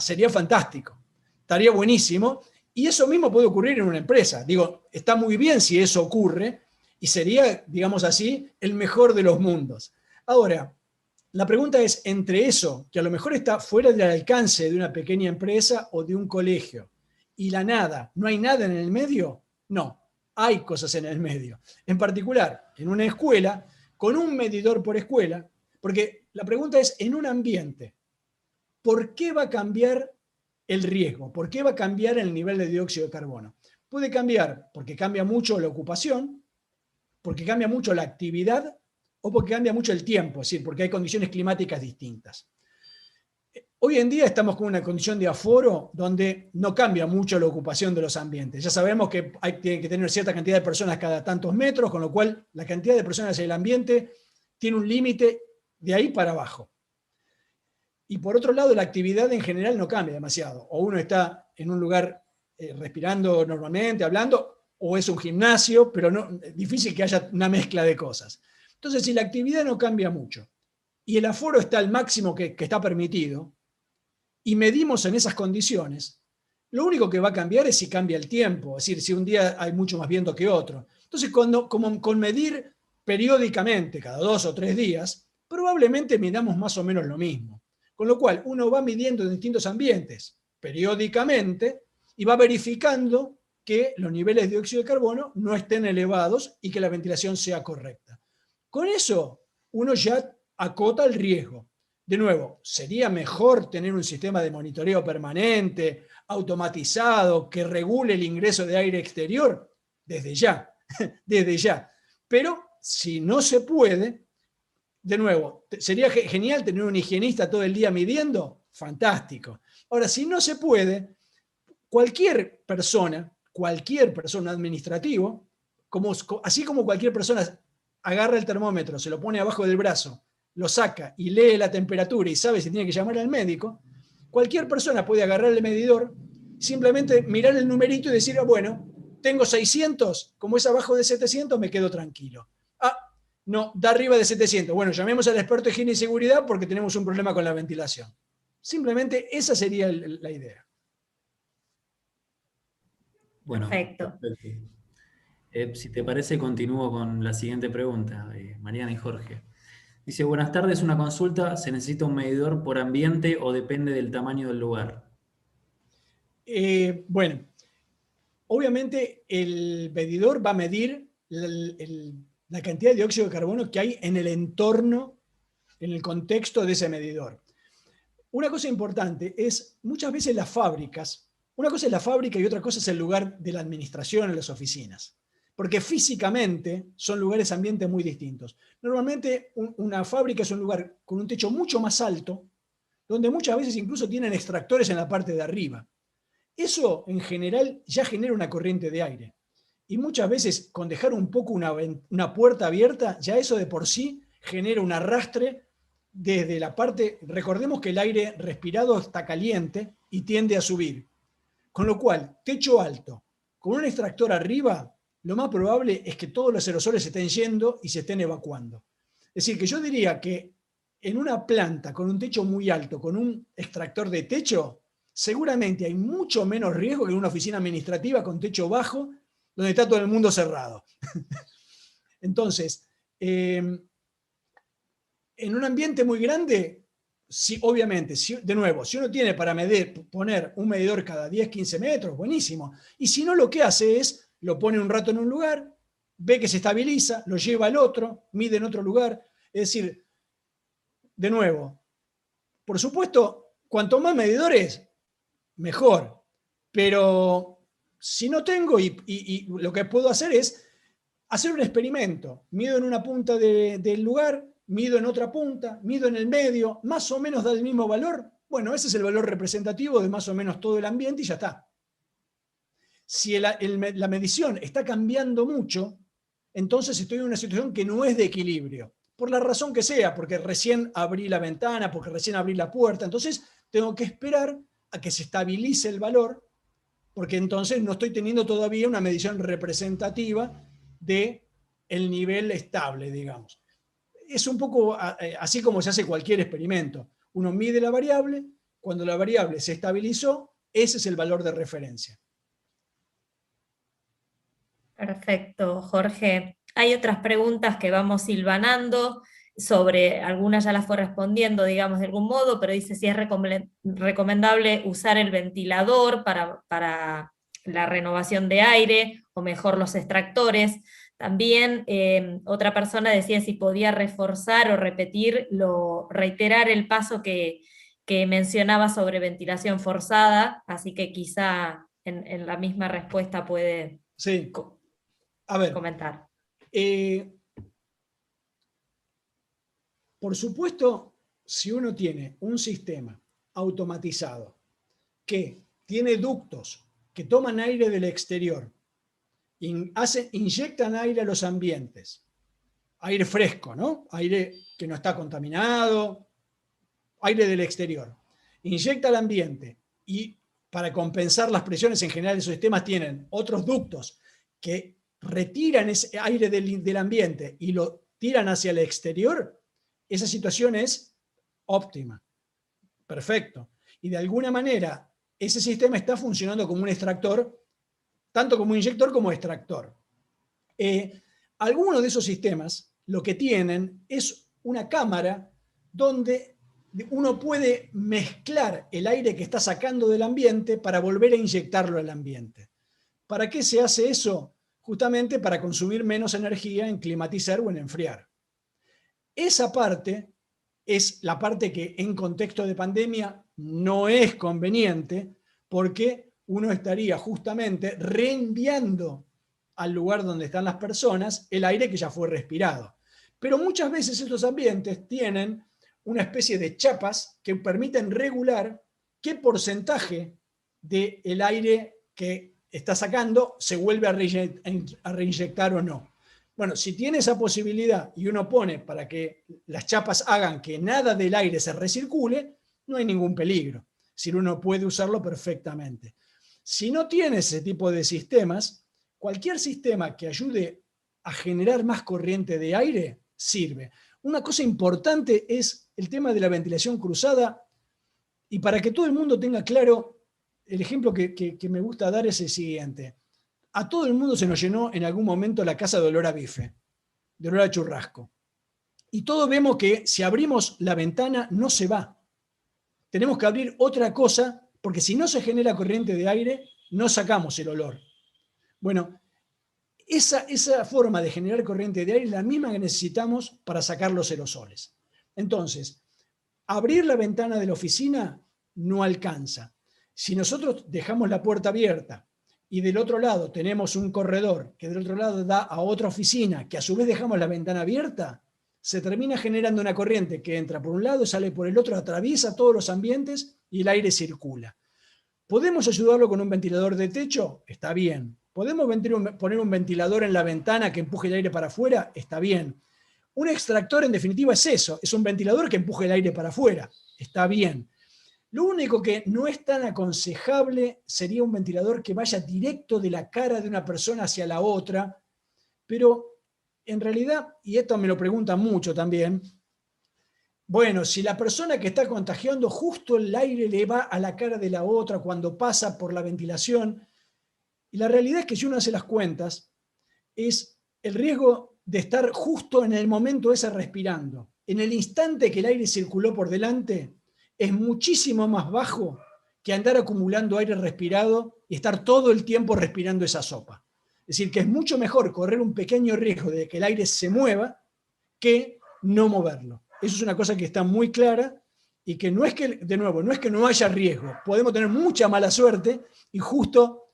Speaker 2: sería fantástico, estaría buenísimo, y eso mismo puede ocurrir en una empresa. Digo, está muy bien si eso ocurre, y sería, digamos así, el mejor de los mundos. Ahora, la pregunta es, entre eso, que a lo mejor está fuera del alcance de una pequeña empresa o de un colegio, y la nada, ¿no hay nada en el medio? No, hay cosas en el medio. En particular, en una escuela, con un medidor por escuela, porque la pregunta es, en un ambiente, ¿por qué va a cambiar el riesgo? ¿Por qué va a cambiar el nivel de dióxido de carbono? Puede cambiar porque cambia mucho la ocupación, porque cambia mucho la actividad, o porque cambia mucho el tiempo, es decir, porque hay condiciones climáticas distintas. Hoy en día estamos con una condición de aforo donde no cambia mucho la ocupación de los ambientes. Ya sabemos que tiene que tener cierta cantidad de personas cada tantos metros, con lo cual la cantidad de personas en el ambiente tiene un límite
Speaker 9: de ahí para abajo. Y por otro lado, la actividad en general no cambia demasiado. O uno está en un lugar respirando normalmente, hablando, o es un gimnasio, pero no, es difícil que haya una mezcla de cosas. Entonces, si la actividad no cambia mucho y el aforo está al máximo que está permitido, y medimos en esas condiciones, lo único que va a cambiar es si cambia el tiempo, es decir, si un día hay mucho más viento que otro. Entonces, con medir periódicamente, cada 2 o 3 días, probablemente midamos más o menos lo mismo. Con lo cual, uno va midiendo en distintos ambientes periódicamente y va verificando que los niveles de dióxido de carbono no estén elevados y que la ventilación sea correcta. Con eso, uno ya acota el riesgo. De nuevo, ¿sería mejor tener un sistema de monitoreo permanente, automatizado, que regule el ingreso de aire exterior? Desde ya, desde ya. Pero si no se puede, de nuevo, ¿sería genial tener un higienista todo el día midiendo? Fantástico. Ahora, si no se puede, cualquier persona administrativo, así como cualquier persona agarra el termómetro, se lo pone abajo del brazo, lo saca y lee la temperatura y sabe si tiene que llamar al médico, cualquier persona puede agarrar el medidor, simplemente mirar el numerito y decir, bueno, tengo 600, como es abajo de 700, me quedo tranquilo. No, da arriba de 700. Bueno, llamemos al experto de higiene y seguridad porque tenemos un problema con la ventilación. Simplemente esa sería la idea.
Speaker 8: Bueno,
Speaker 5: perfecto.
Speaker 8: Si te parece, continúo con la siguiente pregunta, Mariana y Jorge. Dice, buenas tardes, una consulta, ¿se necesita un medidor por ambiente o depende del tamaño del lugar?
Speaker 9: Bueno, obviamente el medidor va a medir la cantidad de dióxido de carbono que hay en el entorno, en el contexto de ese medidor. Una cosa importante es, muchas veces las fábricas, una cosa es la fábrica y otra cosa es el lugar de la administración en las oficinas, porque físicamente son lugares ambientes muy distintos. Normalmente una fábrica es un lugar con un techo mucho más alto, donde muchas veces incluso tienen extractores en la parte de arriba. Eso en general ya genera una corriente de aire. Y muchas veces con dejar un poco una puerta abierta, ya eso de por sí genera un arrastre desde la parte, recordemos que el aire respirado está caliente y tiende a subir. Con lo cual, techo alto, con un extractor arriba, lo más probable es que todos los aerosoles se estén yendo y se estén evacuando. Es decir, que yo diría que en una planta con un techo muy alto, con un extractor de techo, seguramente hay mucho menos riesgo que en una oficina administrativa con techo bajo, donde está todo el mundo cerrado. Entonces, en un ambiente muy grande, sí, obviamente, de nuevo, si uno tiene para poner un medidor cada 10, 15 metros, buenísimo. Y si no, lo que hace es, lo pone un rato en un lugar, ve que se estabiliza, lo lleva al otro, mide en otro lugar. Es decir, de nuevo, por supuesto, cuanto más medidores, mejor. Pero si no tengo y lo que puedo hacer es hacer un experimento. Mido en una punta del lugar, mido en otra punta, mido en el medio, más o menos da el mismo valor. Bueno, ese es el valor representativo de más o menos todo el ambiente y ya está. Si la medición está cambiando mucho, entonces estoy en una situación que no es de equilibrio. Por la razón que sea, porque recién abrí la ventana, porque recién abrí la puerta. Entonces tengo que esperar a que se estabilice el valor, porque entonces no estoy teniendo todavía una medición representativa del nivel estable, digamos. Es un poco así como se hace cualquier experimento. Uno mide la variable, cuando la variable se estabilizó, ese es el valor de referencia.
Speaker 5: Perfecto, Jorge. Hay otras preguntas que vamos silvanando, sobre algunas ya las fue respondiendo, digamos, de algún modo, pero dice si es recomendable usar el ventilador para la renovación de aire, o mejor los extractores. También otra persona decía si podía reforzar o reiterar el paso que mencionaba sobre ventilación forzada, así que quizá en la misma respuesta puede...
Speaker 9: Sí. A ver,
Speaker 5: comentar.
Speaker 9: Por supuesto, si uno tiene un sistema automatizado que tiene ductos que toman aire del exterior, inyectan aire a los ambientes aire fresco, ¿no? Aire que no está contaminado, aire del exterior. Inyecta al ambiente y para compensar las presiones en general esos sistemas tienen otros ductos que retiran ese aire del ambiente y lo tiran hacia el exterior, esa situación es óptima. Perfecto. Y de alguna manera ese sistema está funcionando como un extractor, tanto como inyector como extractor. Algunos de esos sistemas lo que tienen es una cámara donde uno puede mezclar el aire que está sacando del ambiente para volver a inyectarlo al ambiente. ¿Para qué se hace eso? Justamente para consumir menos energía en climatizar o en enfriar. Esa parte es la parte que en contexto de pandemia no es conveniente porque uno estaría justamente reenviando al lugar donde están las personas el aire que ya fue respirado. Pero muchas veces estos ambientes tienen una especie de chapas que permiten regular qué porcentaje del aire que está sacando se vuelve a reinyectar o no. Bueno, si tiene esa posibilidad y uno pone para que las chapas hagan que nada del aire se recircule, no hay ningún peligro. Si uno puede usarlo perfectamente. Si no tiene ese tipo de sistemas, cualquier sistema que ayude a generar más corriente de aire sirve. Una cosa importante es el tema de la ventilación cruzada, y para que todo el mundo tenga claro, el ejemplo que me gusta dar es el siguiente. A todo el mundo se nos llenó en algún momento la casa de olor a bife, de olor a churrasco. Y todos vemos que si abrimos la ventana no se va. Tenemos que abrir otra cosa, porque si no se genera corriente de aire, no sacamos el olor. Bueno, esa forma de generar corriente de aire es la misma que necesitamos para sacar los aerosoles. Entonces, abrir la ventana de la oficina no alcanza. Si nosotros dejamos la puerta abierta y del otro lado tenemos un corredor que del otro lado da a otra oficina, que a su vez dejamos la ventana abierta, se termina generando una corriente que entra por un lado, sale por el otro, atraviesa todos los ambientes y el aire circula. ¿Podemos ayudarlo con un ventilador de techo? Está bien. ¿Podemos poner un ventilador en la ventana que empuje el aire para afuera? Está bien. Un extractor, en definitiva, es eso. Es un ventilador que empuje el aire para afuera. Está bien. Lo único que no es tan aconsejable sería un ventilador que vaya directo de la cara de una persona hacia la otra, pero en realidad, y esto me lo preguntan mucho también, bueno, si la persona que está contagiando justo el aire le va a la cara de la otra cuando pasa por la ventilación, y la realidad es que si uno hace las cuentas, es el riesgo de estar justo en el momento ese respirando. En el instante que el aire circuló por delante, es muchísimo más bajo que andar acumulando aire respirado y estar todo el tiempo respirando esa sopa. Es decir, que es mucho mejor correr un pequeño riesgo de que el aire se mueva que no moverlo. Eso es una cosa que está muy clara y que no es que, de nuevo, no es que no haya riesgo. Podemos tener mucha mala suerte y justo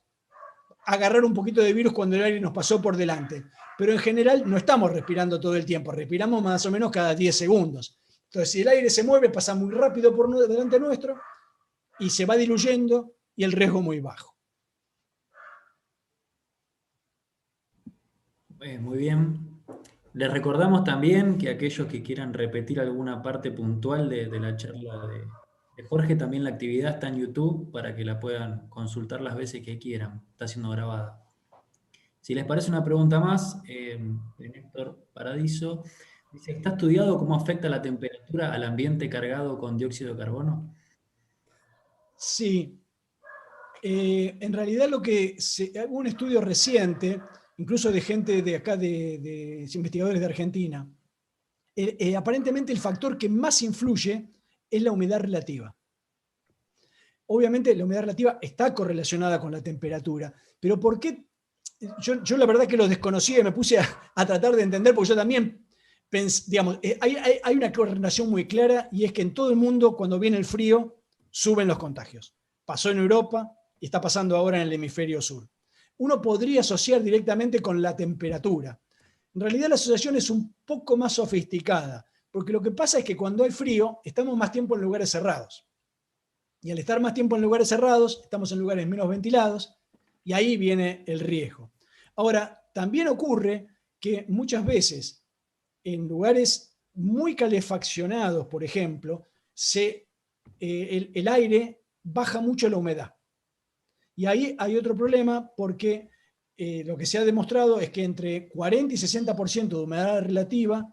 Speaker 9: agarrar un poquito de virus cuando el aire nos pasó por delante. Pero en general no estamos respirando todo el tiempo, respiramos más o menos cada 10 segundos. Entonces, si el aire se mueve, pasa muy rápido por delante nuestro y se va diluyendo y el riesgo muy bajo.
Speaker 8: Muy bien. Les recordamos también que aquellos que quieran repetir alguna parte puntual de la charla de Jorge, también la actividad está en YouTube para que la puedan consultar las veces que quieran. Está siendo grabada. Si les parece una pregunta más, de Néstor Paradiso, dice, ¿está estudiado cómo afecta la temperatura al ambiente cargado con dióxido de carbono?
Speaker 9: Sí. En realidad hubo un estudio reciente, incluso de gente de acá, de investigadores de Argentina. Aparentemente el factor que más influye es la humedad relativa. Obviamente la humedad relativa está correlacionada con la temperatura, pero ¿por qué? Yo la verdad que lo desconocía y me puse a tratar de entender, porque yo también digamos, hay una correlación muy clara, y es que en todo el mundo cuando viene el frío suben los contagios. Pasó en Europa y está pasando ahora en el hemisferio sur. Uno podría asociar directamente con la temperatura. En realidad la asociación es un poco más sofisticada, porque lo que pasa es que cuando hay frío estamos más tiempo en lugares cerrados. Y al estar más tiempo en lugares cerrados, estamos en lugares menos ventilados, y ahí viene el riesgo. Ahora, también ocurre que muchas veces en lugares muy calefaccionados, por ejemplo, el aire baja mucho la humedad. Y ahí hay otro problema porque lo que se ha demostrado es que entre 40 y 60% de humedad relativa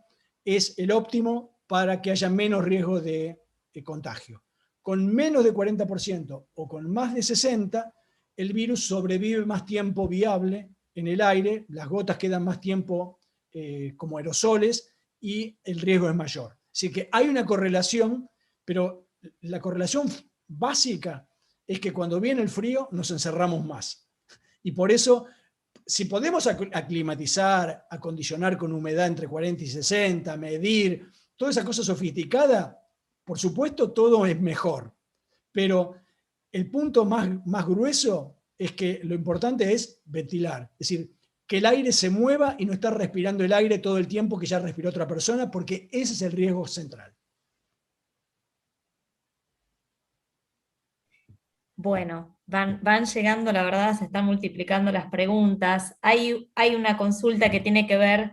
Speaker 9: es el óptimo para que haya menos riesgo de contagio. Con menos de 40% o con más de 60%, el virus sobrevive más tiempo viable en el aire, las gotas quedan más tiempo como aerosoles y el riesgo es mayor. Así que hay una correlación, pero la correlación básica es que cuando viene el frío nos encerramos más. Y por eso, si podemos aclimatizar, acondicionar con humedad entre 40 y 60, medir, toda esa cosa sofisticada, por supuesto todo es mejor. Pero el punto más grueso es que lo importante es ventilar. Es decir, que el aire se mueva y no estar respirando el aire todo el tiempo que ya respiró otra persona, porque ese es el riesgo central.
Speaker 5: Bueno, van llegando, la verdad, se están multiplicando las preguntas. Hay una consulta que tiene que ver,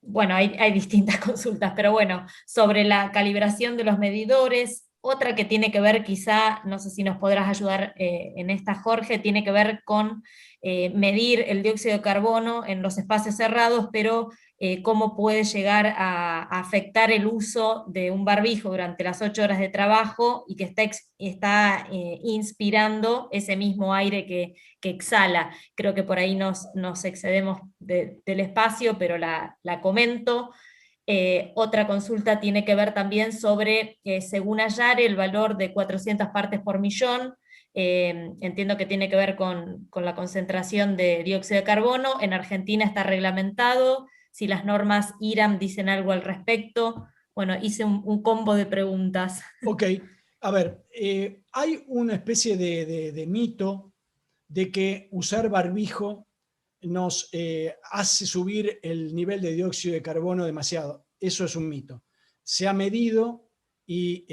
Speaker 5: bueno, hay distintas consultas, pero bueno, sobre la calibración de los medidores. Otra que tiene que ver, quizá, no sé si nos podrás ayudar en esta, Jorge, tiene que ver con medir el dióxido de carbono en los espacios cerrados, pero cómo puede llegar a afectar el uso de un barbijo durante las 8 horas de trabajo y que está inspirando ese mismo aire que exhala. Creo que por ahí nos excedemos del espacio, pero la comento. Otra consulta tiene que ver también sobre, según Ayare, el valor de 400 partes por millón. Entiendo que tiene que ver con la concentración de dióxido de carbono. En Argentina está reglamentado. Si las normas IRAM dicen algo al respecto. Bueno, hice un combo de preguntas.
Speaker 9: Ok, a ver, hay una especie de mito de que usar barbijo nos hace subir el nivel de dióxido de carbono demasiado. Eso es un mito. Se ha medido y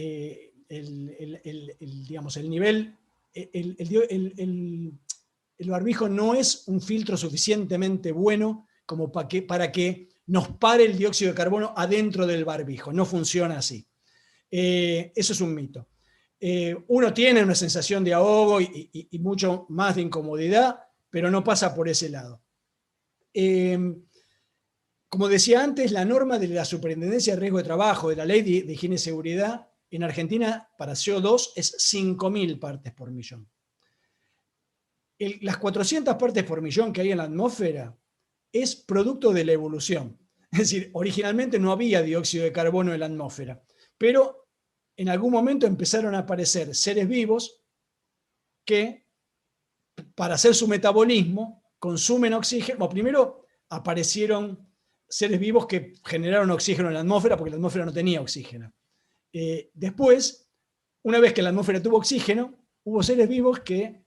Speaker 9: digamos, el nivel, el barbijo no es un filtro suficientemente bueno como para que nos pare el dióxido de carbono adentro del barbijo. No funciona así. Eso es un mito. Uno tiene una sensación de ahogo y mucho más de incomodidad, pero no pasa por ese lado. Como decía antes, la norma de la Superintendencia de Riesgo de Trabajo, de la Ley de Higiene y Seguridad, en Argentina para CO2 es 5.000 partes por millón. Las 400 partes por millón que hay en la atmósfera es producto de la evolución. Es decir, originalmente no había dióxido de carbono en la atmósfera, pero en algún momento empezaron a aparecer seres vivos que, para hacer su metabolismo, consumen oxígeno. Bueno, primero aparecieron seres vivos que generaron oxígeno en la atmósfera porque la atmósfera no tenía oxígeno. Después, una vez que la atmósfera tuvo oxígeno, hubo seres vivos que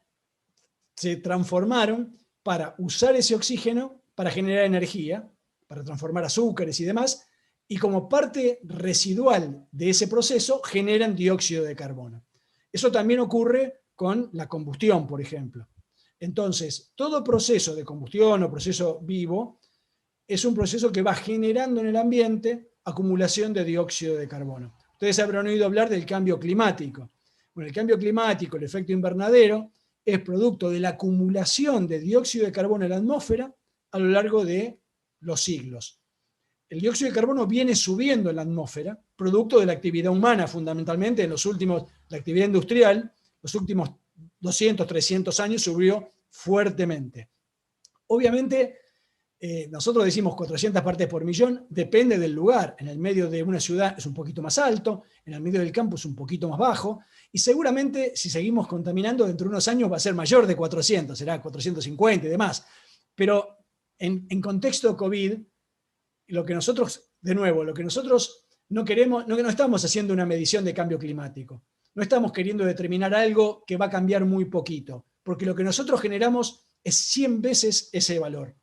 Speaker 9: se transformaron para usar ese oxígeno para generar energía, para transformar azúcares y demás, y como parte residual de ese proceso generan dióxido de carbono. Eso también ocurre con la combustión, por ejemplo. Entonces, todo proceso de combustión o proceso vivo es un proceso que va generando en el ambiente acumulación de dióxido de carbono. Ustedes habrán oído hablar del cambio climático. Bueno, el cambio climático, el efecto invernadero, es producto de la acumulación de dióxido de carbono en la atmósfera a lo largo de los siglos. El dióxido de carbono viene subiendo en la atmósfera, producto de la actividad humana, fundamentalmente la actividad industrial, los últimos 200, 300 años subió fuertemente. Obviamente, nosotros decimos 400 partes por millón, depende del lugar. En el medio de una ciudad es un poquito más alto, en el medio del campo es un poquito más bajo, y seguramente si seguimos contaminando dentro de unos años va a ser mayor de 400, será 450 y demás. Pero en contexto COVID, lo que nosotros no queremos, no estamos haciendo una medición de cambio climático, no estamos queriendo determinar algo que va a cambiar muy poquito, porque lo que nosotros generamos es 100 veces ese valor.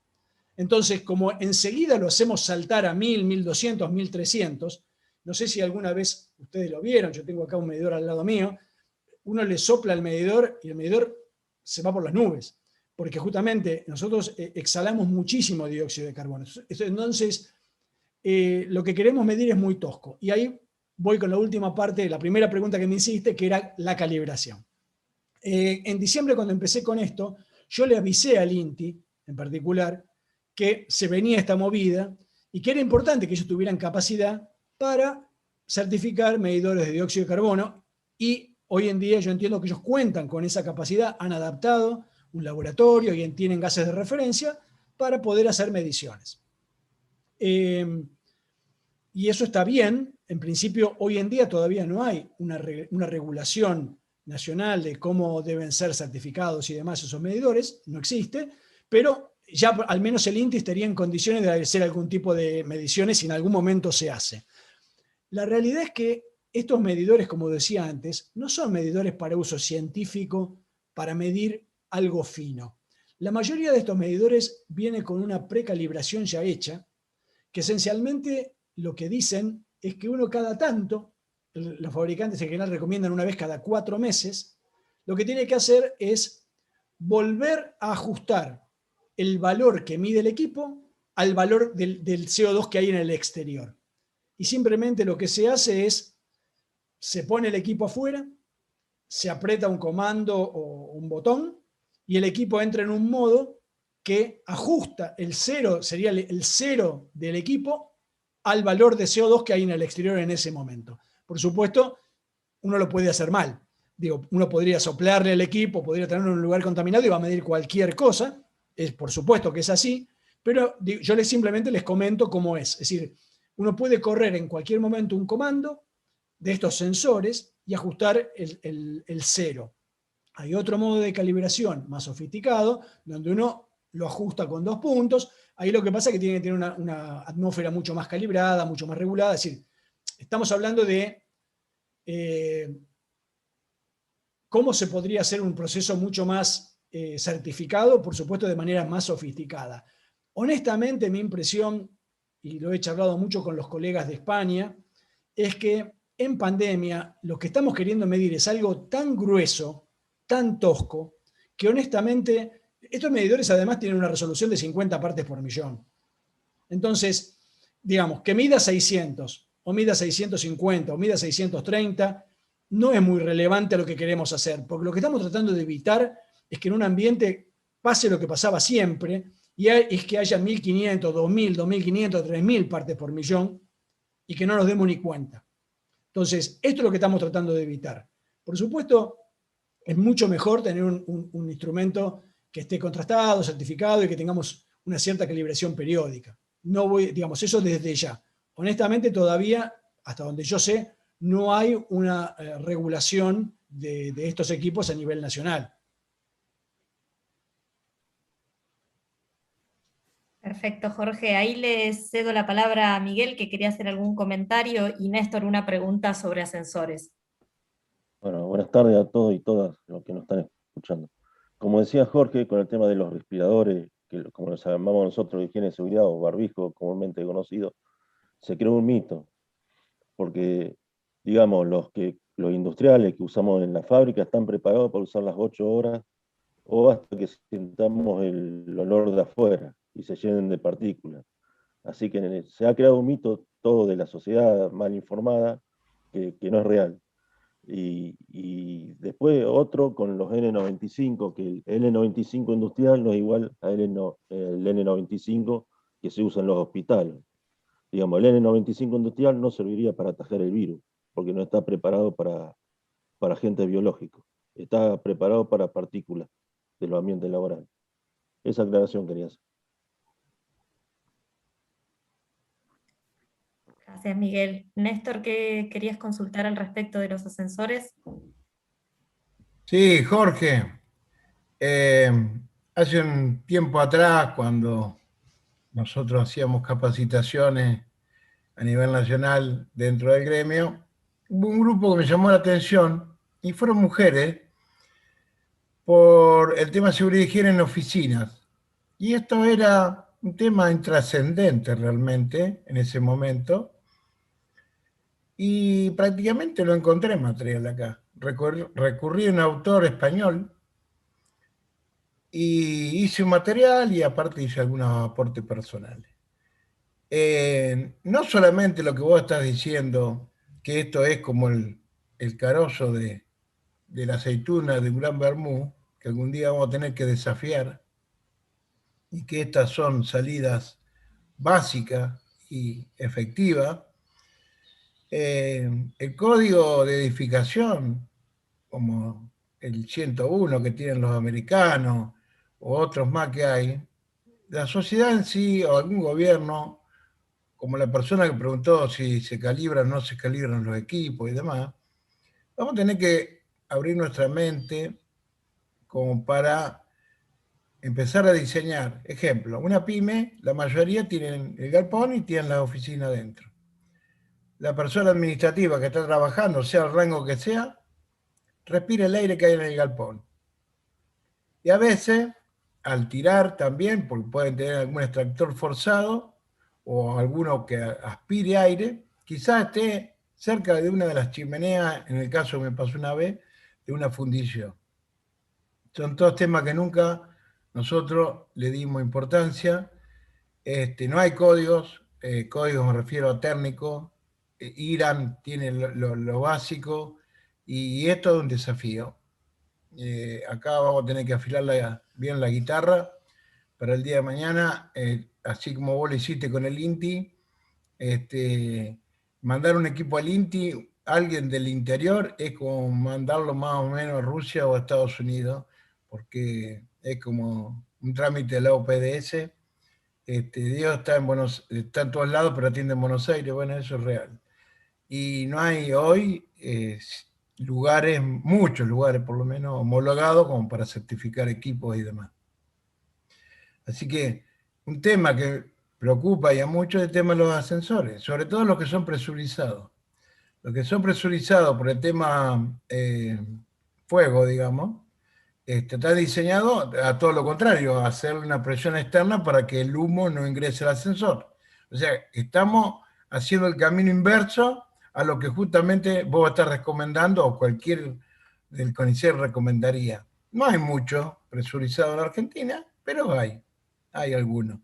Speaker 9: Entonces, como enseguida lo hacemos saltar a 1000, 1200, 1300, no sé si alguna vez ustedes lo vieron, yo tengo acá un medidor al lado mío, uno le sopla al medidor y el medidor se va por las nubes, porque justamente nosotros exhalamos muchísimo dióxido de carbono. Entonces, lo que queremos medir es muy tosco. Y ahí voy con la última parte, la primera pregunta que me hiciste, que era la calibración. En diciembre, cuando empecé con esto, yo le avisé al INTI, en particular, que se venía esta movida y que era importante que ellos tuvieran capacidad para certificar medidores de dióxido de carbono, y hoy en día yo entiendo que ellos cuentan con esa capacidad, han adaptado un laboratorio y tienen gases de referencia para poder hacer mediciones. Y eso está bien. En principio, hoy en día todavía no hay una regulación nacional de cómo deben ser certificados y demás esos medidores, no existe, pero ya al menos el INTI estaría en condiciones de hacer algún tipo de mediciones si en algún momento se hace. La realidad es que estos medidores, como decía antes, no son medidores para uso científico, para medir algo fino. La mayoría de estos medidores viene con una precalibración ya hecha, que esencialmente lo que dicen es que uno cada tanto, los fabricantes en general recomiendan una vez cada 4 meses, lo que tiene que hacer es volver a ajustar el valor que mide el equipo al valor del CO2 que hay en el exterior. Y simplemente lo que se hace es, se pone el equipo afuera, se aprieta un comando o un botón, y el equipo entra en un modo que ajusta el cero, sería el cero del equipo, al valor de CO2 que hay en el exterior en ese momento. Por supuesto, uno lo puede hacer mal. Digo, uno podría soplarle al equipo, podría tenerlo en un lugar contaminado y va a medir cualquier cosa. Por supuesto que es así, pero yo simplemente les comento cómo es. Es decir, uno puede correr en cualquier momento un comando de estos sensores y ajustar el cero. Hay otro modo de calibración más sofisticado, donde uno lo ajusta con 2 puntos. Ahí lo que pasa es que tiene que tener una atmósfera mucho más calibrada, mucho más regulada. Es decir, estamos hablando de cómo se podría hacer un proceso mucho más certificado, por supuesto de manera más sofisticada. Honestamente, mi impresión, y lo he charlado mucho con los colegas de España, es que en pandemia lo que estamos queriendo medir es algo tan grueso, tan tosco, que honestamente estos medidores además tienen una resolución de 50 partes por millón. Entonces, digamos, que mida 600, o mida 650, o mida 630, no es muy relevante a lo que queremos hacer, porque lo que estamos tratando de evitar es que en un ambiente pase lo que pasaba siempre, y es que haya 1.500, 2.000, 2.500, 3.000 partes por millón, y que no nos demos ni cuenta. Entonces, esto es lo que estamos tratando de evitar. Por supuesto, es mucho mejor tener un instrumento que esté contrastado, certificado y que tengamos una cierta calibración periódica. No voy, digamos, eso desde ya. Honestamente, todavía, hasta donde yo sé, no hay una regulación de estos equipos a nivel nacional.
Speaker 5: Perfecto, Jorge. Ahí le cedo la palabra a Miguel, que quería hacer algún comentario, y Néstor una pregunta sobre ascensores.
Speaker 6: Bueno, buenas tardes a todos y todas los que nos están escuchando. Como decía Jorge, con el tema de los respiradores, que como los llamamos nosotros de higiene y seguridad, o barbijo comúnmente conocido, se creó un mito, porque, digamos, los industriales que usamos en la fábrica están preparados para usar las 8 horas o hasta que sintamos el olor de afuera y se llenen de partículas. Así que se ha creado un mito todo de la sociedad mal informada que no es real. Y después otro con los N95, que el N95 industrial no es igual al el N95 que se usa en los hospitales. Digamos, el N95 industrial no serviría para atajar el virus, porque no está preparado para agentes biológicos. Está preparado para partículas de los ambientes laborales. Esa aclaración quería hacer.
Speaker 5: Gracias, Miguel. Néstor, ¿qué querías consultar al respecto de los ascensores?
Speaker 7: Sí, Jorge. Hace un tiempo atrás, cuando nosotros hacíamos capacitaciones a nivel nacional dentro del gremio, hubo un grupo que me llamó la atención, y fueron mujeres, por el tema de seguridad y higiene en oficinas. Y esto era un tema intrascendente realmente en ese momento, y prácticamente lo encontré material acá. Recurrí a un autor español y hice un material, y aparte hice algunos aportes personales. No solamente lo que vos estás diciendo, que esto es como el carozo de la aceituna de un gran vermú, que algún día vamos a tener que desafiar, y que estas son salidas básicas y efectivas. El código de edificación, como el 101 que tienen los americanos, o otros más que hay, la sociedad en sí, o algún gobierno, como la persona que preguntó si se calibran o no se calibran los equipos y demás, vamos a tener que abrir nuestra mente como para empezar a diseñar. Ejemplo, una pyme, la mayoría tienen el galpón y tienen la oficina dentro. La persona administrativa que está trabajando, sea el rango que sea, respira el aire que hay en el galpón. Y a veces, al tirar también, porque pueden tener algún extractor forzado o alguno que aspire aire, quizás esté cerca de una de las chimeneas, en el caso que me pasó una vez, de una fundición. Son todos temas que nunca nosotros le dimos importancia. No hay códigos, códigos me refiero a térmicos. Irán tiene lo básico y esto es un desafío. Acá vamos a tener que afilar bien la guitarra para el día de mañana, así como vos lo hiciste con el INTI, mandar un equipo al INTI, alguien del interior, es como mandarlo más o menos a Rusia o a Estados Unidos, porque es como un trámite de la OPDS. Dios está en todos lados, pero atiende en Buenos Aires, bueno, eso es real. Y no hay hoy lugares, muchos lugares por lo menos, homologados como para certificar equipos y demás. Así que un tema que preocupa y a muchos es el tema de los ascensores, sobre todo los que son presurizados. Los que son presurizados por el tema fuego, digamos, está diseñado a todo lo contrario, a hacer una presión externa para que el humo no ingrese al ascensor. O sea, estamos haciendo el camino inverso a lo que justamente vos estás recomendando o cualquier del CONICET recomendaría. No hay mucho presurizado en Argentina, pero hay algunos.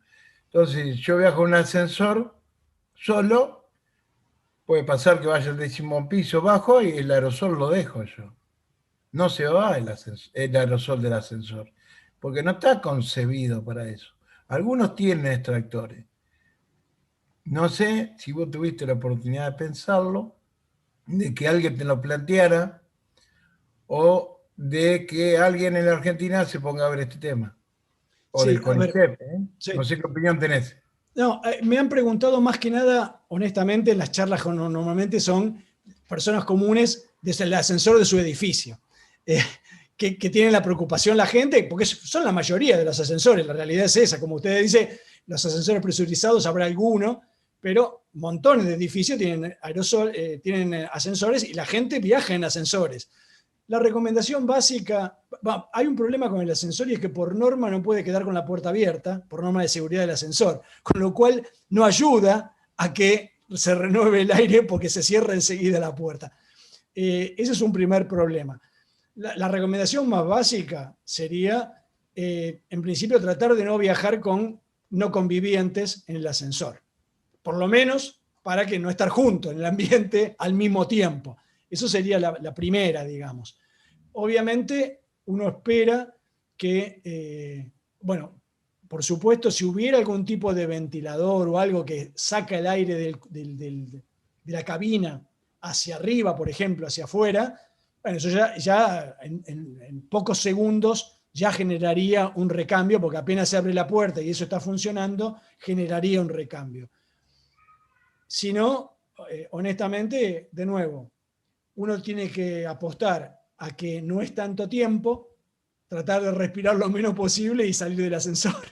Speaker 7: Entonces, yo viajo en un ascensor solo, puede pasar que vaya al 10º piso bajo y el aerosol lo dejo yo. No se va el aerosol del ascensor, porque no está concebido para eso. Algunos tienen extractores. No sé si vos tuviste la oportunidad de pensarlo, de que alguien te lo planteara, o de que alguien en la Argentina se ponga a ver este tema. O
Speaker 9: Sí,
Speaker 7: del CONICET,
Speaker 9: sí.
Speaker 7: No sé qué opinión tenés.
Speaker 9: No, me han preguntado más que nada, honestamente, las charlas normalmente son personas comunes desde el ascensor de su edificio, que tienen la preocupación la gente, porque son la mayoría de los ascensores, la realidad es esa, como usted dice, los ascensores presurizados habrá alguno, pero montones de edificios tienen aerosol, tienen ascensores y la gente viaja en ascensores. La recomendación básica, hay un problema con el ascensor y es que por norma no puede quedar con la puerta abierta, por norma de seguridad del ascensor, con lo cual no ayuda a que se renueve el aire porque se cierra enseguida la puerta. Ese es un primer problema. La recomendación más básica sería, en principio, tratar de no viajar con no convivientes en el ascensor, por lo menos para que no estar juntos en el ambiente al mismo tiempo. Eso sería la primera, digamos. Obviamente, uno espera que, bueno, por supuesto, si hubiera algún tipo de ventilador o algo que saca el aire de la cabina hacia arriba, por ejemplo, hacia afuera, bueno, eso ya en pocos segundos ya generaría un recambio, porque apenas se abre la puerta y eso está funcionando, generaría un recambio. Si no, honestamente, de nuevo, uno tiene que apostar a que no es tanto tiempo, tratar de respirar lo menos posible y salir del ascensor.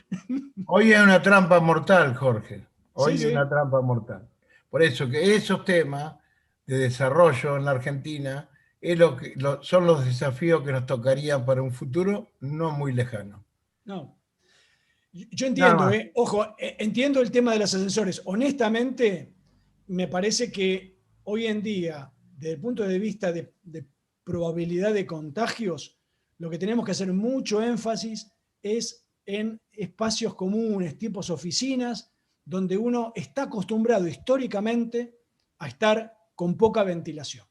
Speaker 7: Hoy hay una trampa mortal, Jorge. Hoy
Speaker 9: Sí,
Speaker 7: hay
Speaker 9: sí.
Speaker 7: una trampa mortal. Por eso que esos temas de desarrollo en la Argentina son los desafíos que nos tocarían para un futuro no muy lejano.
Speaker 9: No. Yo
Speaker 7: Nada
Speaker 9: entiendo,
Speaker 7: más.
Speaker 9: ojo, entiendo el tema de los ascensores. Honestamente, me parece que hoy en día, desde el punto de vista de probabilidad de contagios, lo que tenemos que hacer mucho énfasis es en espacios comunes, tipos oficinas, donde uno está acostumbrado históricamente a estar con poca ventilación.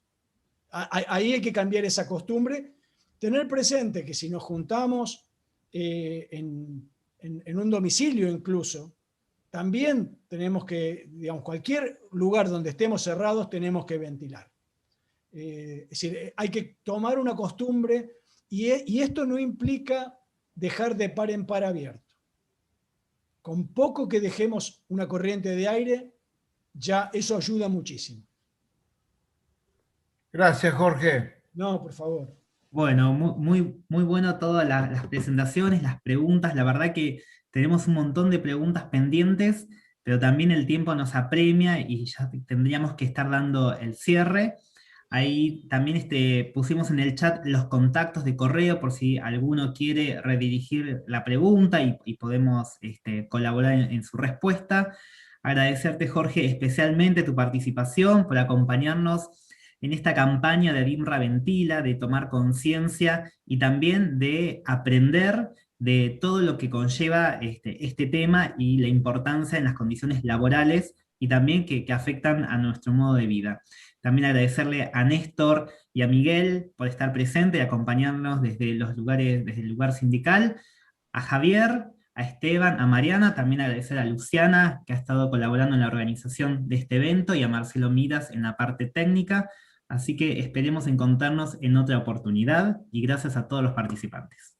Speaker 9: Ahí hay que cambiar esa costumbre, tener presente que si nos juntamos en un domicilio incluso, también tenemos que, digamos, cualquier lugar donde estemos cerrados tenemos que ventilar. Es decir, hay que tomar una costumbre y esto no implica dejar de par en par abierto. Con poco que dejemos una corriente de aire, ya eso ayuda muchísimo.
Speaker 7: Gracias, Jorge.
Speaker 9: No, por favor.
Speaker 3: Bueno, muy bueno todas las presentaciones, las preguntas. La verdad que tenemos un montón de preguntas pendientes, pero también el tiempo nos apremia y ya tendríamos que estar dando el cierre. Ahí también pusimos en el chat los contactos de correo por si alguno quiere redirigir la pregunta y podemos colaborar en su respuesta. Agradecerte, Jorge, especialmente tu participación, por acompañarnos en esta campaña de ADIMRA Ventila, de tomar conciencia y también de aprender de todo lo que conlleva este tema y la importancia en las condiciones laborales y también que afectan a nuestro modo de vida. También agradecerle a Néstor y a Miguel por estar presentes y acompañarnos desde el lugar sindical, a Javier, a Esteban, a Mariana, también agradecer a Luciana, que ha estado colaborando en la organización de este evento, y a Marcelo Miras en la parte técnica. Así que esperemos encontrarnos en otra oportunidad, y gracias a todos los participantes.